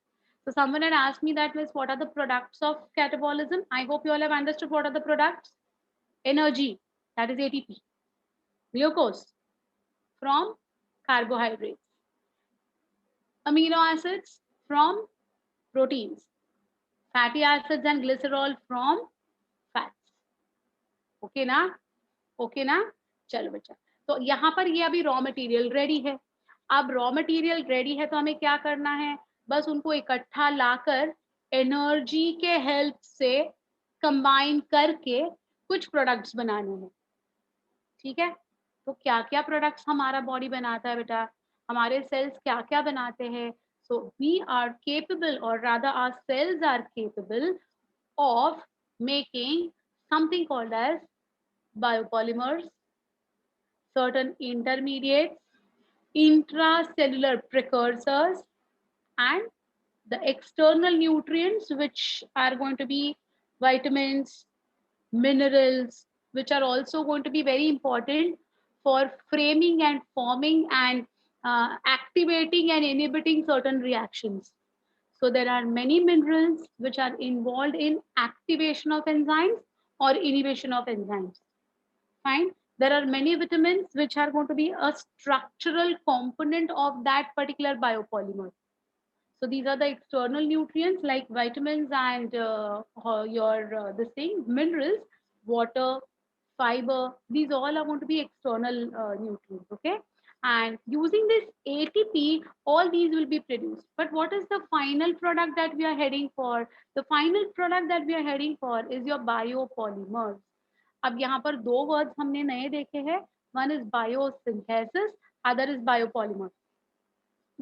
So someone had asked me that was what are the products of catabolism? I hope you all have understood what are the products. Energy, that is ATP. Glucose from carbohydrates. Amino acids from proteins. Fatty acids and glycerol from fats. Okay ना? Okay ना? चलो बच्चा, तो यहाँ पर ये अभी raw material ready है. अब रॉ मटेरियल रेडी है तो हमें क्या करना है? बस उनको इकट्ठा लाकर एनर्जी के हेल्प से कंबाइन करके कुछ प्रोडक्ट्स बनाने हैं. ठीक है, तो क्या क्या प्रोडक्ट्स हमारा बॉडी बनाता है बेटा? हमारे सेल्स क्या क्या बनाते हैं? सो वी आर केपेबल और rather our cells are capable of making something called as biopolymers, certain intermediates, intracellular precursors, and the external nutrients, which are going to be vitamins, minerals, which are also going to be very important for framing and forming and activating and inhibiting certain reactions. So there are many minerals which are involved in activation of enzymes or inhibition of enzymes. Fine. There are many vitamins which are going to be a structural component of that particular biopolymer. So these are the external nutrients like vitamins and this thing, minerals, water, fiber. These all are going to be external nutrients. Okay. And using this ATP, all these will be produced. But what is the final product that we are heading for? The final product that we are heading for is your biopolymers. अब यहाँ पर दो words हमने नए देखे हैं. One is biosynthesis, other is biopolymer.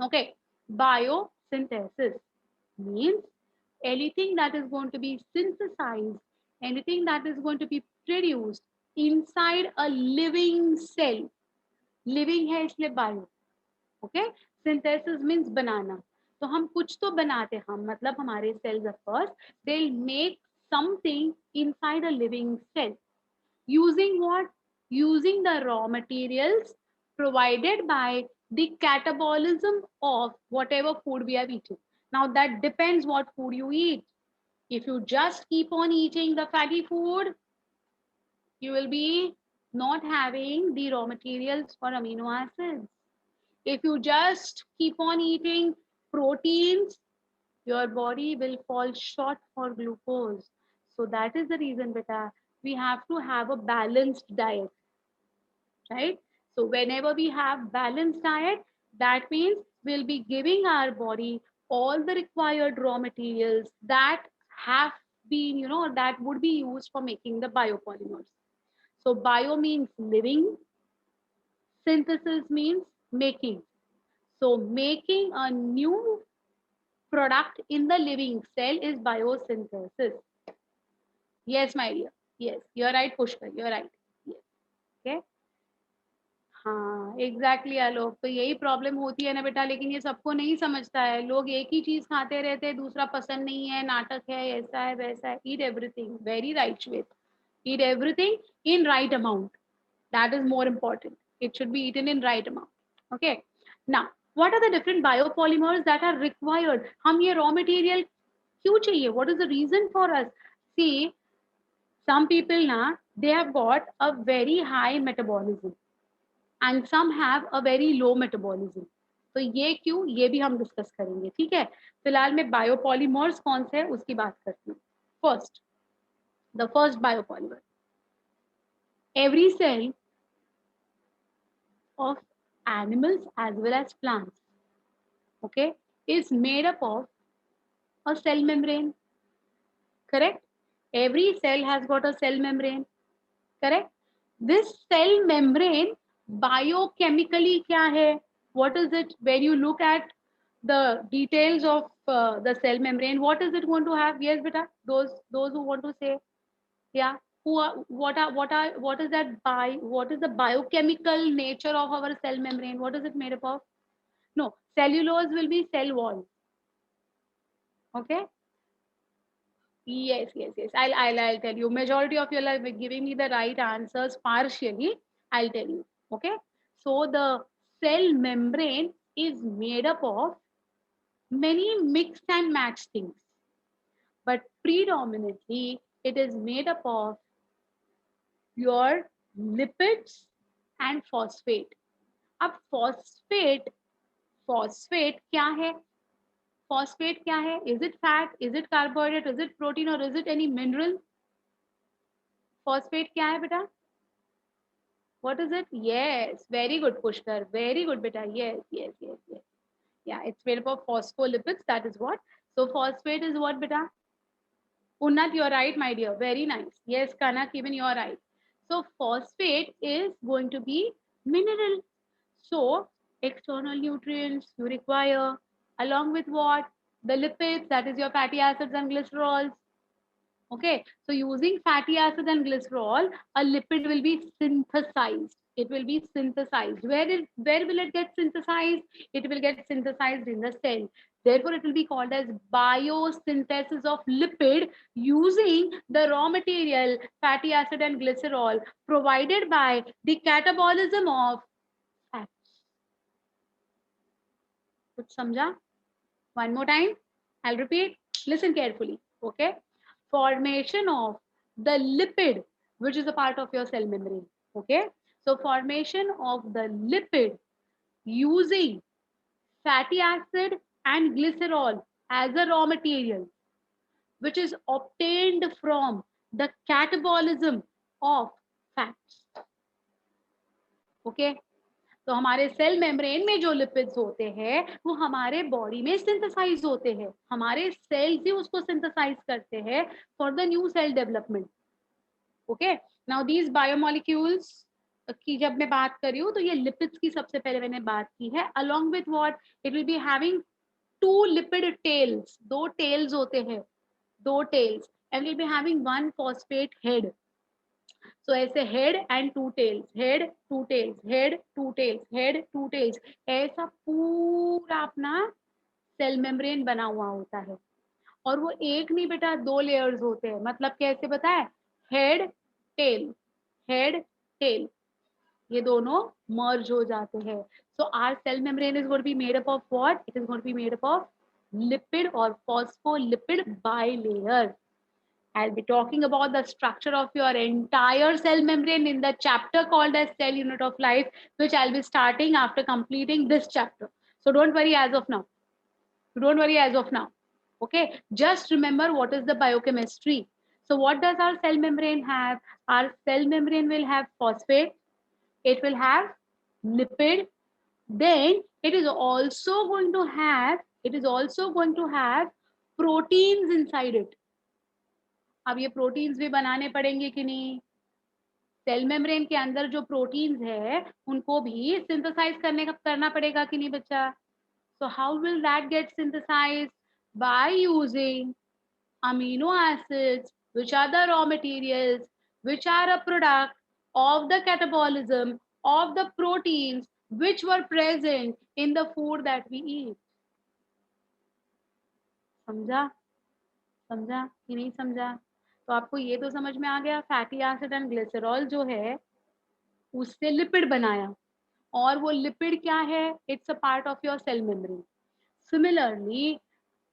Okay, biosynthesis means anything that is going to be synthesized, anything that is going to be produced inside a living cell. Living है इसलिए bio. Okay, synthesis means banana. तो हम कुछ तो बनाते हम, मतलब हमारे cells of course, they'll make something inside a living cell. Using what? Using the raw materials provided by the catabolism of whatever food we have eaten. Now that depends what food you eat. If you just keep on eating the fatty food, you will be not having the raw materials for amino acids. If you just keep on eating proteins, your body will fall short for glucose. So that is the reason, beta, we have to have a balanced diet, right? So whenever we have balanced diet, that means we'll be giving our body all the required raw materials that have been, that would be used for making the biopolymers. So bio means living, synthesis means making. So making a new product in the living cell is biosynthesis. Yes, my dear. Yes, you're right, Pushkar. You're right. Yes. Okay. हाँ exactly आलोक, तो यही problem होती है ना बेटा, लेकिन ये सबको नहीं समझता है. लोग एक ही चीज खाते रहते हैं, दूसरा पसंद नहीं है, नाटक है, ऐसा है वैसा है. Eat everything, very right Shwet. Eat everything in right amount. That is more important. It should be eaten in right amount. Okay. Now what are the different biopolymers that are required? हम ये रॉ मटेरियल क्यों चाहिए? What is the reason for us? See, some people na, they have got a very high metabolism and some have a very low metabolism. तो ये क्यों, ये भी हम डिस्कस करेंगे. ठीक है, फिलहाल मैं बायोपॉलीमर्स कौन से है उसकी बात करती हूँ. First, the first biopolymer, every cell of animals as well as plants, okay, is made up of a cell membrane. Correct? Every cell has got a cell membrane. Correct? This cell membrane biochemically क्या है? What is it? When you look at the details of the cell membrane, what is it going to have? Yes, beta. Those who want to say, yeah. What is that what is the biochemical nature of our cell membrane? What is it made up of? No, cellulose will be cell wall. Okay. Yes. I'll tell you. Majority of you are giving me the right answers partially. I'll tell you. Okay. So the cell membrane is made up of many mixed and matched things, but predominantly it is made up of your lipids and phosphate. अब phosphate क्या है? Phosphate क्या है? Is it fat? Is it carbohydrate? Is it protein? Or is it any mineral? Phosphate क्या है बेटा? What is it? Yes, very good, Pushkar. Very good, beta. Yes. Yeah, it's made up of phospholipids. That is what. So phosphate is what, beta? Unnat, you're right, my dear. Very nice. Yes, Kanak, even you're right. So phosphate is going to be mineral. So external nutrients you require, along with what? The lipids, that is your fatty acids and glycerols. Okay, so using fatty acids and glycerol, a lipid will be synthesized. It will be synthesized. Where will it get synthesized? It will get synthesized in the cell. Therefore, it will be called as biosynthesis of lipid using the raw material fatty acid and glycerol provided by the catabolism of fats. Kuch samjha? One more time. I'll repeat. Listen carefully. Okay. Formation of the lipid, which is a part of your cell membrane. Okay. So formation of the lipid using fatty acid and glycerol as a raw material, which is obtained from the catabolism of fats. Okay तो हमारे cell membrane में जो lipids होते हैं वो हमारे body में synthesise होते हैं, हमारे सेल्स ही उसको सिंथेसाइज करते हैं for the new cell development. Okay now these biomolecules की जब मैं बात कर रही हूँ तो ये लिपिड्स की सबसे पहले मैंने बात की है. Along with what, it will be having two lipid tails, दो टेल्स होते हैं, दो tails, and will be having one phosphate head. So ऐसे head and two tails, head, two tails, head, two tails, head, two tails, ऐसा पूरा अपना cell membrane बना हुआ होता है. और वो एक नहीं बेटा, दो लेयर्स होते हैं. मतलब कैसे पता है? हेड टेल, हेड टेल, ये दोनों मर्ज हो जाते हैं. So our cell membrane is going to be made up of what? It is going to be made up of lipid or phospholipid bilayer. I'll be talking about the structure of your entire cell membrane in the chapter called as Cell Unit of Life, which I'll be starting after completing this chapter. So don't worry as of now. Don't worry as of now. Okay, just remember what is the biochemistry. So what does our cell membrane have? Our cell membrane will have phosphate, it will have lipid, then it is also going to have proteins inside it. अब ये proteins भी बनाने पड़ेंगे कि नहीं? Cell membrane के अंदर जो प्रोटीन्स है उनको भी सिंथेसाइज करना पड़ेगा कि नहीं बच्चा? So how will that get synthesized? By using amino acids, which are the raw materials, which are a product of the catabolism of the proteins which were present in the food that we eat. समझा? समझा कि नहीं समझा? तो आपको ये तो समझ में आ गया, फैटी एसिड एंड ग्लिसरॉल जो है उससे लिपिड बनाया, और वो लिपिड क्या है? It's a part of your cell membrane. Similarly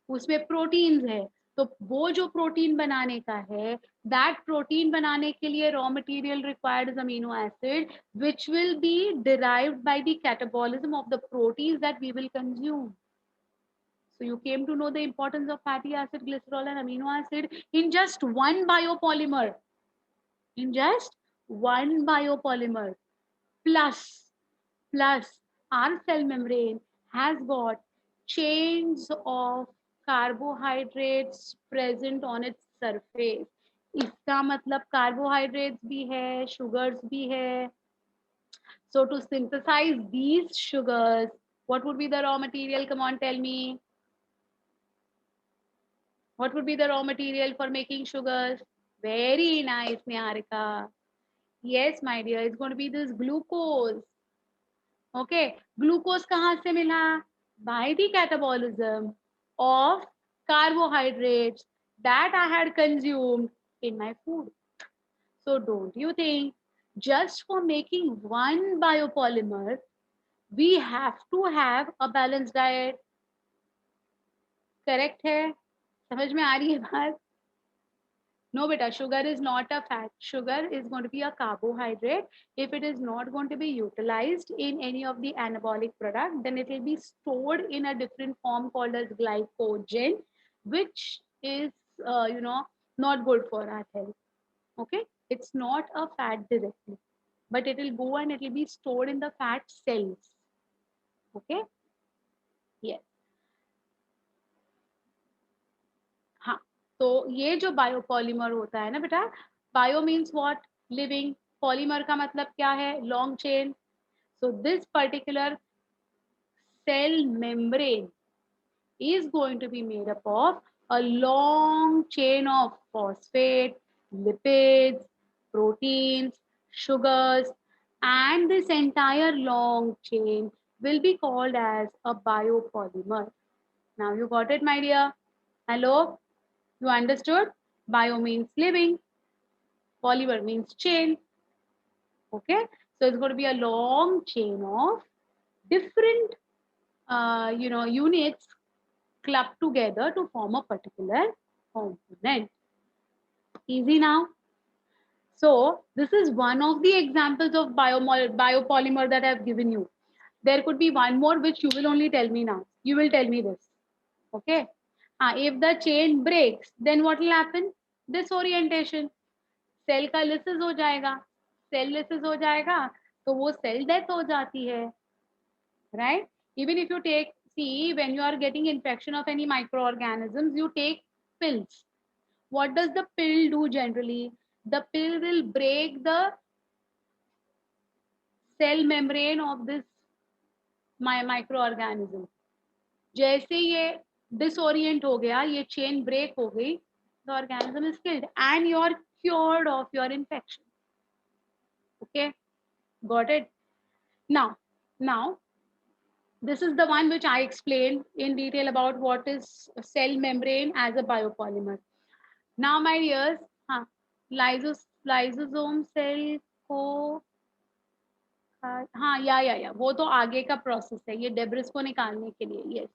उसमें प्रोटीन्स है, तो वो जो प्रोटीन बनाने का है, दैट प्रोटीन बनाने के लिए raw material required is amino acid which will be derived by the catabolism of the proteins that we will consume. So you came to know the importance of fatty acid, glycerol and amino acid in just one biopolymer. In just one biopolymer. Plus our cell membrane has got chains of carbohydrates present on its surface. इसका मतलब carbohydrates भी है, sugars भी है. So to synthesize these sugars, what would be the raw material? Come on, tell me. What would be the raw material for making sugars? Very nice, Niharika. Yes, my dear, it's going to be this glucose. Okay, glucose kahan se mila? By the catabolism of carbohydrates that I had consumed in my food. So don't you think just for making one biopolymer, we have to have a balanced diet? Correct hai? समझ में आ रही है बात? No, beta, sugar is not a fat. Sugar is going to be a carbohydrate. If it is not going to be utilized in any of the anabolic product, then it will be stored in a different form called as glycogen, which is, not good for our health. Okay, it's not a fat directly, but it will go and it will be stored in the fat cells. Okay, yes. हाँ, तो ये जो biopolymer होता है ना बेटा, bio means what? Living. Polymer का मतलब क्या है? Long chain. So this particular cell membrane is going to be made up of a long chain of phosphate, lipids, proteins, sugars, and this entire long chain will be called as a biopolymer. Now you got it, my dear? Hello? You understood? Bio means living, polymer means chain. Okay, so it's going to be a long chain of different, units clubbed together to form a particular component. Easy now? So this is one of the examples of biopolymer that I have given you. There could be one more which you will only tell me now. You will tell me this. Okay. If the chain breaks, then what will happen? Disorientation. Cell का lysis हो जाएगा, cell lysis हो जाएगा तो वो cell death हो जाती है, right? Even if you take, see, when you are getting infection of any microorganisms, you take pills. What does the pill do generally? The pill will break the cell membrane of this microorganism. जैसे ये डिसोरिएंट हो गया, ये chain break हो गई, the organism is killed and you are cured of your infection. Okay, got it? Now, this is the one which I explained in detail about what is a cell membrane as a biopolymer. Now, my dears, हाँ, lysosome cell को हाँ या वो तो आगे का process है, ये डेब्रिस को निकालने के लिए. Yes.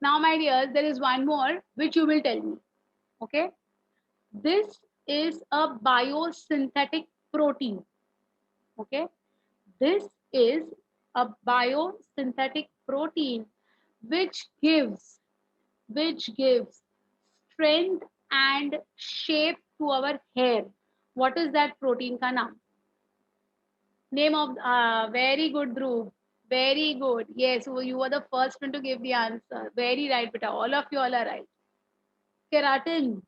Now, my dears, there is one more which you will tell me. Okay, this is a biosynthetic protein. Okay, this is a biosynthetic protein which gives strength and shape to our hair. What is that protein ka naam? Name of very good, Dhruv. Very good. Yes, so you were the first one to give the answer. Very right, beta. All of you all are right. Keratin.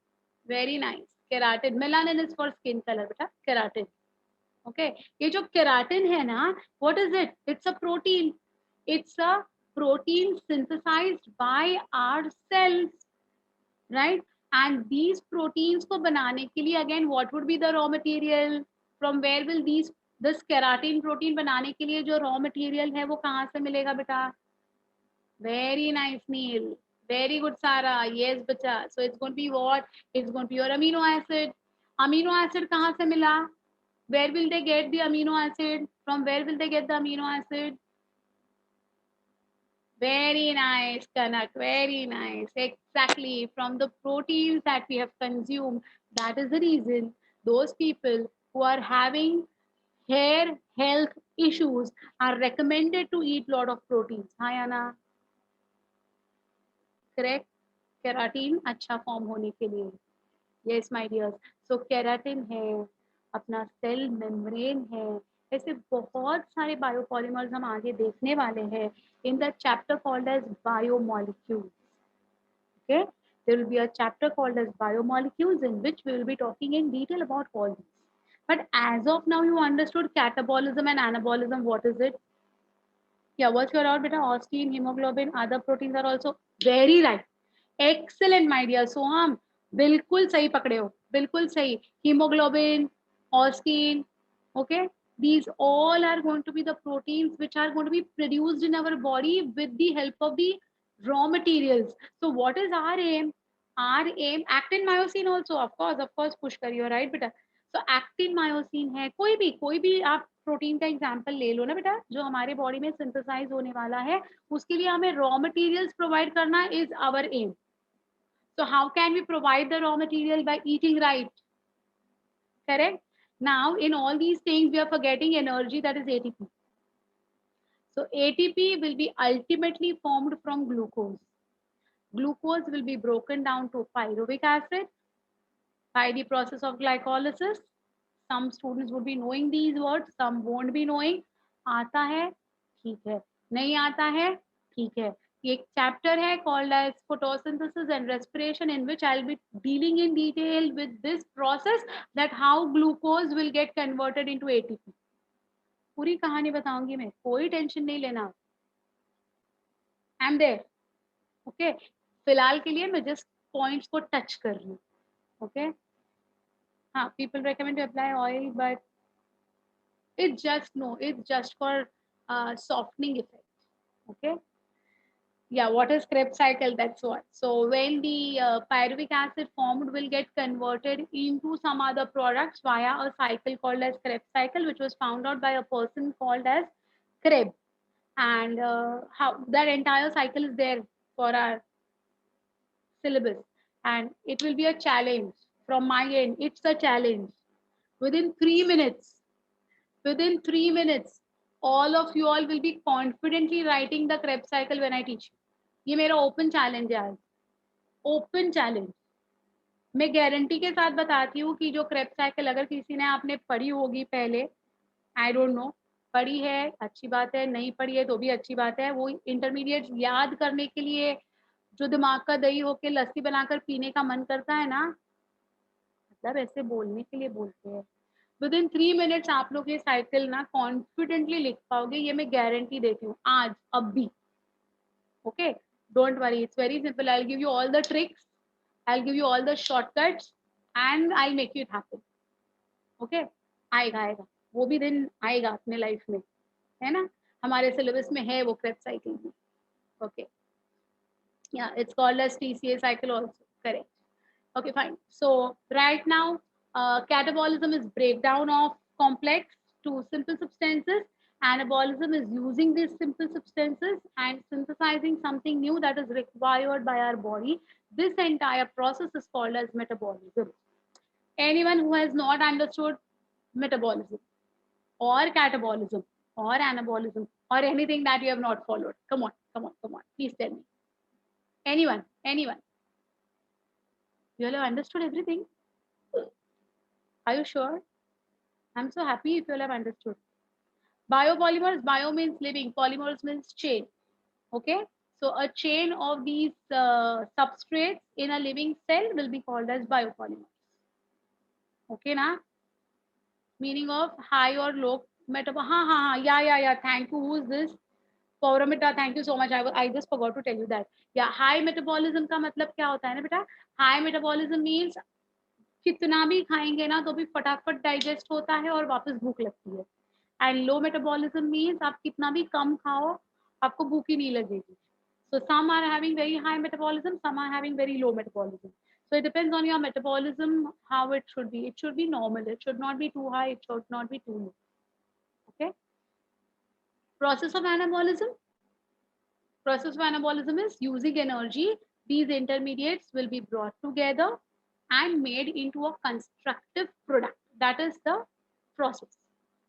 Very nice. Keratin. Melanin is for skin color, beta. Keratin. Okay. ये जो keratin है ना, what is it? It's a protein. It's a protein synthesized by our cells, right? And these proteins को बनाने के लिए again what would be the raw material? From where will this keratin protein बनाने के लिए जो raw material है वो कहाँ से मिलेगा बेटा? Very nice, Neil. Very good, Sarah. Yes, beta. So it's going to be what? It's going to be your amino acid. Amino acid कहाँ से मिला? Where will they get the amino acid? From where will they get the amino acid? Very nice, Kanak. Very nice. Exactly. From the proteins that we have consumed. That is the reason those people who are having hair health issues are recommended to eat lot of proteins. Hi, Anna. Correct? Keratin अच्छा form होने के लिए. Yes, my dears. So keratin है, अपना cell membrane है, ऐसे बहुत सारे बायोपॉलीमर्स हम आगे देखने वाले हैं in the chapter called as biomolecules. Okay, there will be a chapter called as biomolecules in which we will be talking in detail about all these. But as of now, you understood catabolism and anabolism. What is it? Yeah, what's your out, beta? Ostein, hemoglobin, other proteins are also very right. Excellent, my dear Soham. बिल्कुल सही पकड़े हो, बिल्कुल सही. Hemoglobin, ostein, okay. These all are going to be the proteins which are going to be produced in our body with the help of the raw materials. So what is our aim? Our aim, actin myosin also, of course, push करियो, right, बेटा? So actin myosin है, कोई भी आप protein का example ले लो ना बेटा, जो हमारे बॉडी में सिंथेसाइज होने वाला है, उसके लिए हमें रॉ मटेरियल्स प्रोवाइड करना is our aim. So how can we provide the raw material? By eating right? Correct? Now, in all these things, we are forgetting energy, that is ATP. So ATP will be ultimately formed from glucose. Glucose will be broken down to pyruvic acid by the process of glycolysis. Some students would be knowing these words, some won't be knowing. आता है, ठीक है. नहीं आता है, ठीक है. एक chapter है called as photosynthesis and respiration, in which I'll be dealing in detail with this process, that how glucose will get converted into ATP. पूरी कहानी बताऊंगी मैं, कोई टेंशन नहीं लेना. I'm there. Okay. फिलहाल के लिए मैं just points को touch कर रही हूँ. Okay. हाँ, people recommend to apply oil, but it's just for softening effect. Okay. Yeah, what is Krebs cycle? That's what. So when the pyruvic acid formed will get converted into some other products via a cycle called as Krebs cycle, which was found out by a person called as Krebs. And how that entire cycle is there for our syllabus. And it will be a challenge from my end. It's a challenge. Within 3 minutes, all of you all will be confidently writing the Krebs cycle when I teach you. ये मेरा open challenge है आज, open challenge. मैं guarantee के साथ बताती हूँ कि जो क्रेब्स साइकिल अगर किसी ने आपने पढ़ी होगी पहले, आई डोंट नो, पढ़ी है अच्छी बात है, नहीं पढ़ी है तो भी अच्छी बात है। वो इंटरमीडिएट याद करने के लिए जो दिमाग का दही होके लस्सी बनाकर पीने का मन करता है ना, मतलब ऐसे बोलने के लिए बोलते हैं। विद इन 3 मिनट्स आप लोग ये साइकिल ना कॉन्फिडेंटली लिख पाओगे, ये मैं गारंटी देती हूँ आज अभी। Okay, don't worry, it's very simple. I will give you all the tricks, I will give you all the shortcuts and I make you it happen. Okay, आएगा आएगा, वो भी दिन आएगा अपने लाइफ में, है ना। हमारे सिलेबस में है वो क्रेब साइकिल भी। Okay, yeah, it's called as TCA cycle also, correct. Okay, fine. So right now, catabolism is breakdown of complex to simple substances. Anabolism is using these simple substances and synthesizing something new that is required by our body. This entire process is called as metabolism. Anyone who has not understood metabolism or catabolism or anabolism or anything that you have not followed, come on, come on, come on, please tell me. Anyone, anyone. You all have understood everything? Are you sure? I'm so happy if you all have understood. Biopolymers, bio means living, polymers means chain. Okay? So a chain of these substrates in a living cell will be called as biopolymers. Okay, na? Meaning of high or low metabolic. Yeah. Thank you. Who is this? Pauramita, thank you so much. I just forgot to tell you that. Yeah, high metabolism का मतलब क्या होता है ना बेटा? High metabolism means कितना भी खाएंगे ना तो भी फटाफट डाइजेस्ट होता है और वापस भूख लगती है। एंड लो मेटाबॉलिज्म मीन्स आप कितना भी कम खाओ आपको भूख ही नहीं लगेगी। So some are having very high metabolism, some are having very low metabolism. So it depends on your metabolism, how it should be. It should be normal. It should not be too high. It should not be too low. Okay. Process of anabolism. Process of anabolism is using energy. These intermediates will be brought together and made into a constructive product. That is the process.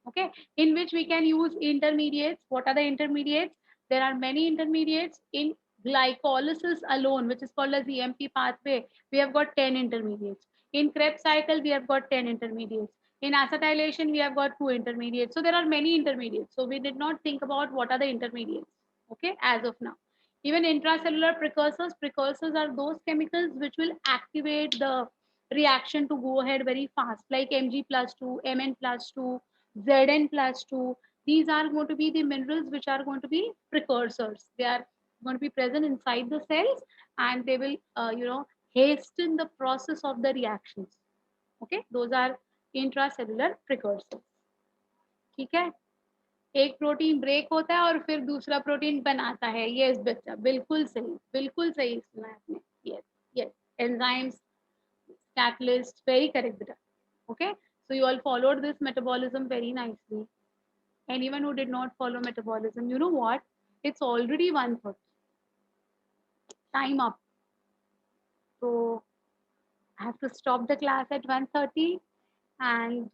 Okay, in which we can use intermediates. What are the intermediates? There are many intermediates. In glycolysis alone, which is called as the EMP pathway, we have got 10 intermediates. In Krebs cycle, we have got 10 intermediates. In acetylation, we have got 2 intermediates. So there are many intermediates. So we did not think about what are the intermediates, okay, as of now. Even intracellular precursors, precursors are those chemicals which will activate the reaction to go ahead very fast, like Mg+2, Mn+2, Zn+2. These are going to be the minerals which are going to be precursors. They are going to be present inside the cells and they will, hasten the process of the reactions. Okay, those are intracellular precursors. ठीक है, एक protein break होता है और फिर दूसरा protein बनाता है। यस बच्चा, बिल्कुल सही सुना है आपने। Yes yes, enzymes, catalyst, very correct beta. Okay, so you all followed this metabolism very nicely. Anyone who did not follow metabolism, you know what, it's already 1:30, time up. So I have to stop the class at 1:30 and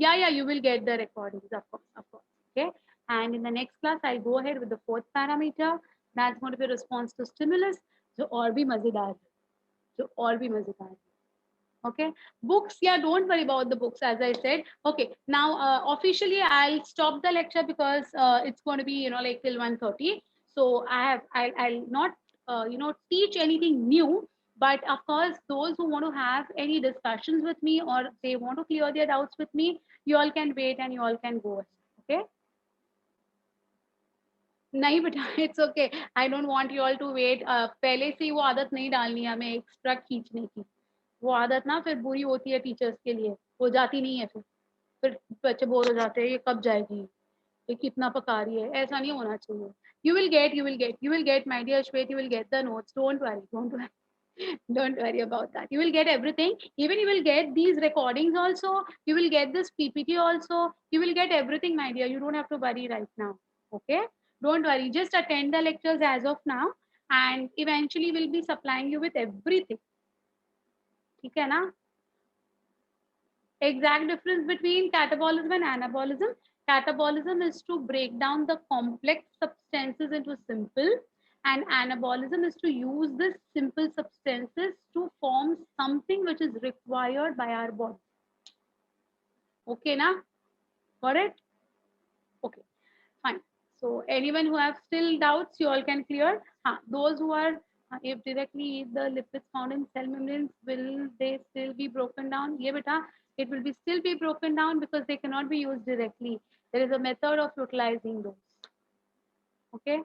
yeah, you will get the recordings, of course. Okay, and in the next class I'll go ahead with the 4th parameter. That's going to be response to stimulus, जो और भी मजेदार है। Okay, books, yeah, don't worry about the books, as I said. Okay, now officially I'll stop the lecture because it's going to be like till 1:30. So I'll not teach anything new, but of course those who want to have any discussions with me or they want to clear their doubts with me, you all can wait and you all can go. Okay, नहीं बेटा, it's okay, I don't want you all to wait. पहले से ही वो आदत नहीं डालनी है हमें एक्स्ट्रा खींचने की। वो आदत ना फिर बुरी होती है टीचर्स के लिए, वो जाती नहीं है। फिर बच्चे बोर हो जाते हैं, ये कब जाएगी, ये कितना पका रही है। ऐसा नहीं होना चाहिए। You will get my dear Shwet, you will get the notes, don't worry. Don't worry about that, you will get everything. Even you will get these recordings also, you will get this PPT also, you will get everything my dear, you don't have to worry right now. Okay, don't worry, just attend the lectures as of now and eventually we'll be supplying you with everything. ठीक है ना? Exact difference between catabolism and anabolism. Catabolism is to break down the complex substances into simple, And anabolism is to use this simple substances to form something which is required by our body. Okay, na? Got it? Okay, fine. So anyone who have still doubts, you all can clear. Those who are, if directly the lipids found in cell membranes, will they still be broken down? Yeah, beta, it will be still be broken down because they cannot be used directly. There is a method of utilizing those. Okay.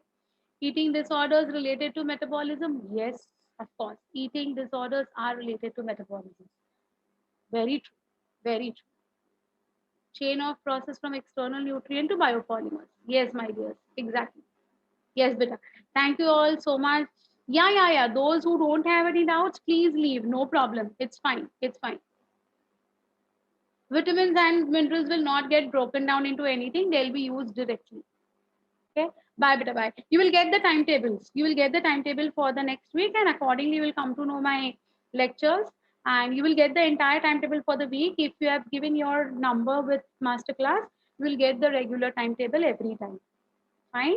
Eating disorders related to metabolism? Yes, of course. Eating disorders are related to metabolism. Very true. Very true. Chain of process from external nutrient to biopolymers. Yes, my dears. Exactly. Yes, beta. Thank you all so much. Yeah. Those who don't have any doubts, please leave. No problem. It's fine. It's fine. Vitamins and minerals will not get broken down into anything. They'll be used directly. Okay. Bye, beta. Bye. You will get the timetables. You will get the timetable for the next week, and accordingly, you will come to know my lectures. And you will get the entire timetable for the week. If you have given your number with masterclass, you will get the regular timetable every time. Fine.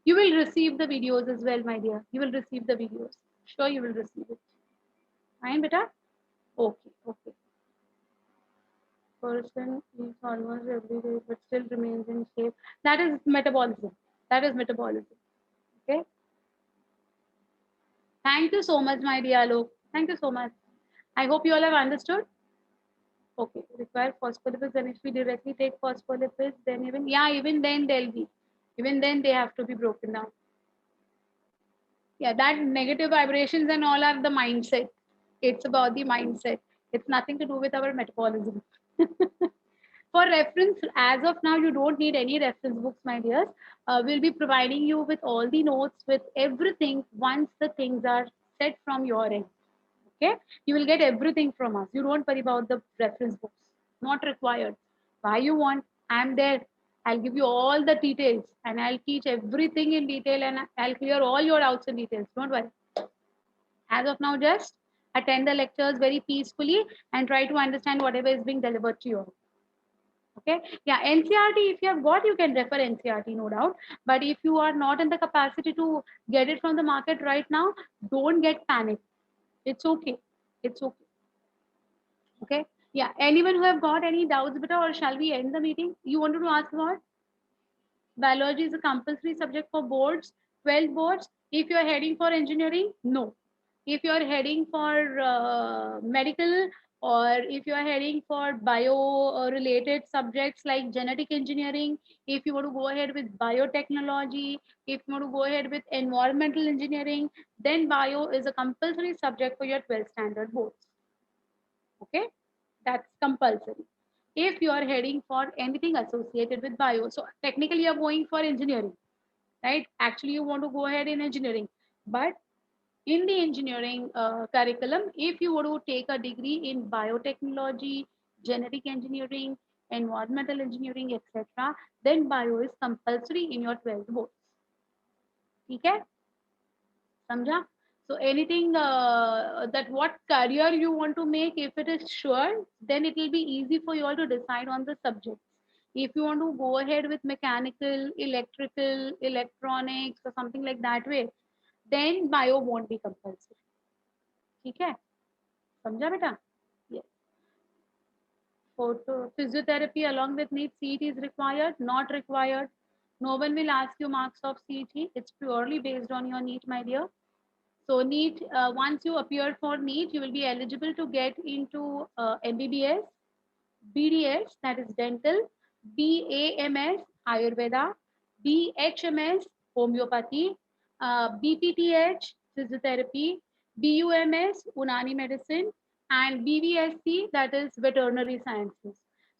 You will receive the videos as well, my dear. You will receive the videos. Sure, you will receive it. Fine, beta? Okay, okay. Person eats almost every day but still remains in shape. That is metabolism. That is metabolism. Okay. Thank you so much, my dear Alok. Thank you so much. I hope you all have understood. Okay. Require phospholipids, and if we directly take phospholipids, then even then they'll be. Even then they have to be broken down. Yeah, that negative vibrations and all are the mindset. It's about the mindset. It's nothing to do with our metabolism. For reference, as of now, you don't need any reference books, my dears. We'll be providing you with all the notes, with everything once the things are set from your end. Okay, you will get everything from us. You don't worry about the reference books. Not required. Why you want? I'm there. I'll give you all the details and I'll teach everything in detail and I'll clear all your doubts and details. Don't worry. As of now, just attend the lectures very peacefully and try to understand whatever is being delivered to you. Okay. Yeah, NCRT, if you have got, you can refer NCRT, no doubt. But if you are not in the capacity to get it from the market right now, don't get panicked. It's okay. It's okay. Okay. Yeah. Anyone who have got any doubts, beta, or shall we end the meeting? You wanted to ask what? Biology is a compulsory subject for boards, 12 boards. If you are heading for engineering, no. If you are heading for medical, or if you are heading for bio related subjects like genetic engineering, if you want to go ahead with biotechnology, if you want to go ahead with environmental engineering, then bio is a compulsory subject for your 12th standard boards. Okay, that's compulsory. If you are heading for anything associated with bio, so technically you're going for engineering, right? Actually, you want to go ahead in engineering, but in the engineering curriculum, if you want to take a degree in biotechnology, genetic engineering, environmental engineering, etc., then bio is compulsory in your 12th boards. Okay? Samjha? So anything that what career you want to make, if it is sure, then it will be easy for you all to decide on the subjects. If you want to go ahead with mechanical, electrical, electronics, or something like that way, then bio won't be compulsory. ठीक है? समझा बेटा? Yes. Photo physiotherapy along with NEET CET is required, not required. No one will ask you marks of CET. It's purely based on your NEET, my dear. So NEET, once you appear for NEET, you will be eligible to get into MBBS, BDS, that is dental, BAMS, Ayurveda, BHMS, homeopathy, BPTH, physiotherapy, BUMS, Unani medicine, and BVSC, that is veterinary sciences.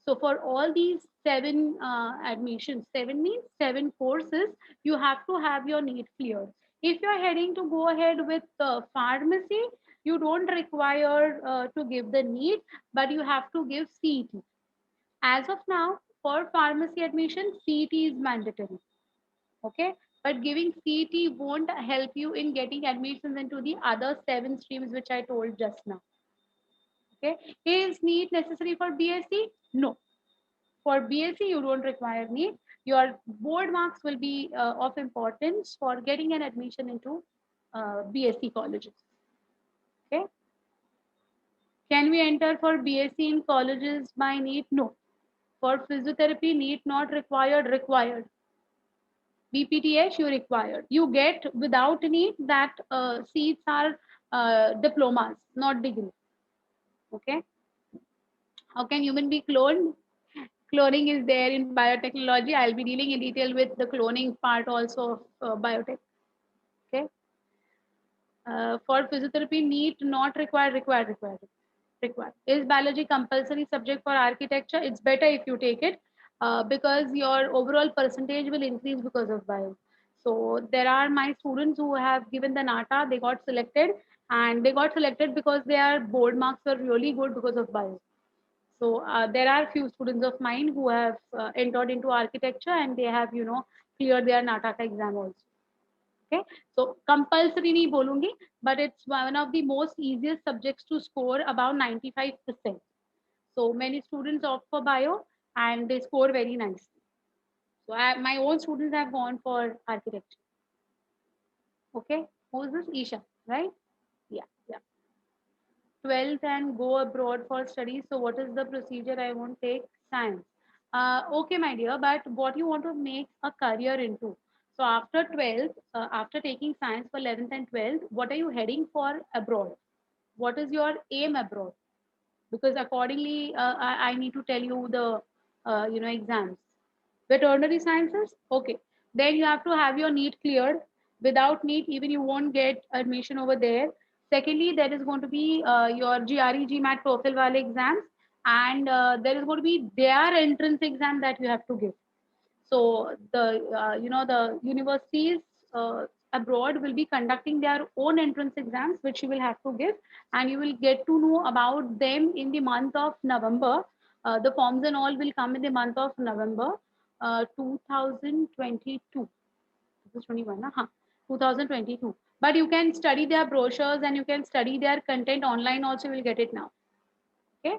So for all these seven admissions, seven means seven courses, you have to have your NEET cleared. If you're heading to go ahead with pharmacy, you don't require to give the NEET, but you have to give CET. As of now, for pharmacy admission, CET is mandatory. Okay, but giving CET won't help you in getting admissions into the other seven streams which I told just now. Okay, is NEET necessary for BSc? No. For BSc, you don't require NEET. Your board marks will be of importance for getting an admission into BSc colleges. Okay. Can we enter for BSc in colleges by NEET? No. For physiotherapy, NEET not required, required. BPTH, you required. You get without NEET that seats are diplomas, not degree. Okay. How can human be cloned? Cloning is there in biotechnology. I'll be dealing in detail with the cloning part also of biotech. Okay. For physiotherapy, NEET not required, required, required, required. Is biology compulsory subject for architecture? It's better if you take it because your overall percentage will increase because of bio. So there are my students who have given the NATA, they got selected, and they got selected because their board marks were really good because of bio. So there are few students of mine who have entered into architecture and they have, cleared their NATA exam also. Okay, so compulsory nahi bolungi, but it's one of the most easiest subjects to score about 95%. So many students opt for bio and they score very nicely. So my own students have gone for architecture. Okay, who's this? Isha, right? Yeah, yeah. 12th and go abroad for studies. So what is the procedure? I won't take science. Okay, my dear, but what you want to make a career into? So after 12th, after taking science for 11th and 12th, what are you heading for abroad? What is your aim abroad? Because accordingly, I need to tell you the, exams. Veterinary sciences, okay. Then you have to have your NEET cleared. Without NEET, even you won't get admission over there. Secondly, there is going to be your GRE, GMAT, TOEFL wale exams, and there is going to be their entrance exam that you have to give. So the universities abroad will be conducting their own entrance exams, which you will have to give, and you will get to know about them in the month of November. The forms and all will come in the month of November, 2022. This is 21, huh? 2022. But you can study their brochures and you can study their content online also. You will get it now. Okay.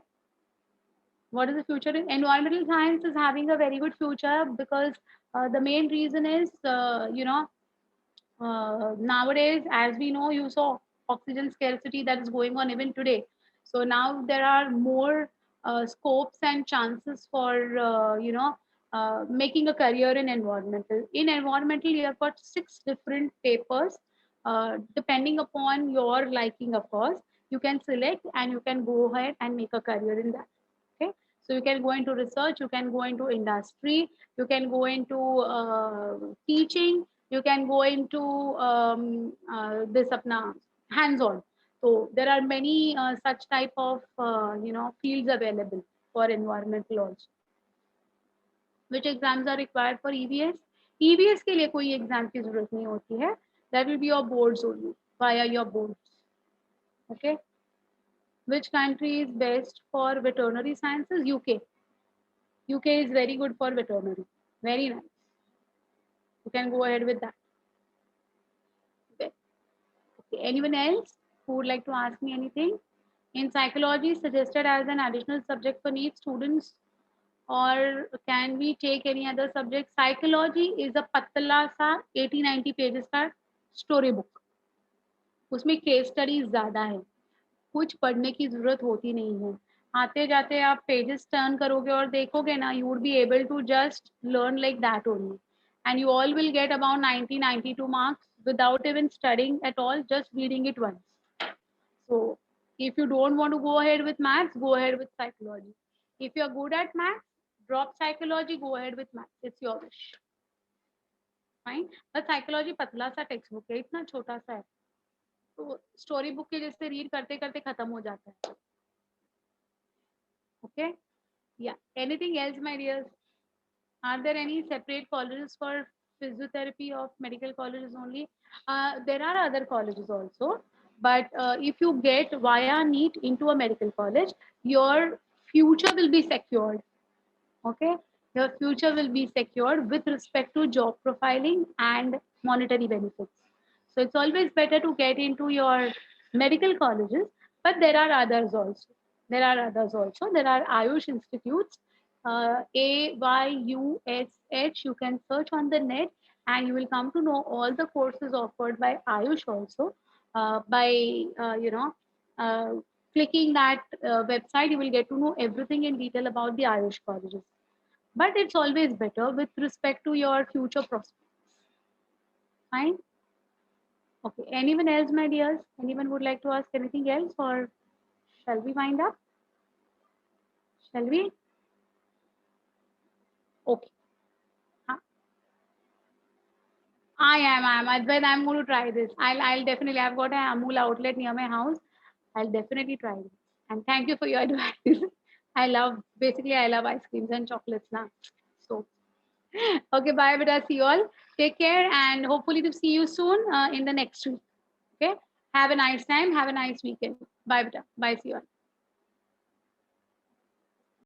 What is the future? Environmental science is having a very good future because the main reason is, nowadays, as we know, you saw oxygen scarcity that is going on even today. So now there are more scopes and chances for, making a career in environmental. In environmental, you have got 6 different papers. Depending upon your liking, of course, you can select and you can go ahead and make a career in that. Okay, so you can go into research, you can go into industry, you can go into teaching, you can go into this apna hands on. So there are many such type of fields available for environmental also. Which exams are required for EVS? EVS के लिए कोई exam की जरूरत नहीं होती है. That will be your boards only, via your boards. Okay. Which country is best for veterinary sciences? UK. UK is very good for veterinary. Very nice. You can go ahead with that. Okay. Okay. Anyone else who would like to ask me anything? In psychology, suggested as an additional subject for NEET students, or can we take any other subject? Psychology is a patla sa 80-90 pages का story book. उसमें case studies ज्यादा है, कुछ पढ़ने की जरूरत होती नहीं है. आते जाते आप पेजेस टर्न करोगे और देखोगे ना, you would be able to just learn like that only, and you all will get about 90-92 marks without even studying at all, just reading it once. So if you don't want to go ahead with maths, go ahead with psychology. If you're good at maths, drop psychology, go ahead with maths. It's your wish. Fine. But psychology पतला सा text book है, इतना छोटा सा है, तो story book के जैसे रीड करते करते खत्म हो जाता है. Okay. Yeah. Anything else, my dears? Are there any separate colleges for physiotherapy of medical colleges only? There are other colleges also, but if you get via NEET into a medical college, your future will be secured. Okay, your future will be secured with respect to job profiling and monetary benefits. So it's always better to get into your medical colleges, but there are others also. There are others also. There are Ayush institutes. AYUSH. You can search on the net and you will come to know all the courses offered by Ayush also. By uh, clicking that website, you will get to know everything in detail about the Ayush colleges. But it's always better with respect to your future prospects. Fine. Okay. Anyone else, my dears? Anyone would like to ask anything else, or shall we wind up? Shall we? Okay. Uh, When I'm going to try this. I'll definitely. I've got a Amul outlet near my house. I'll definitely try this. And thank you for your advice. I love ice creams and chocolates now. So, okay, bye, beta. See you all. Take care and hopefully to see you soon in the next week. Okay. Have a nice time. Have a nice weekend. Bye, beta. Bye. See you all.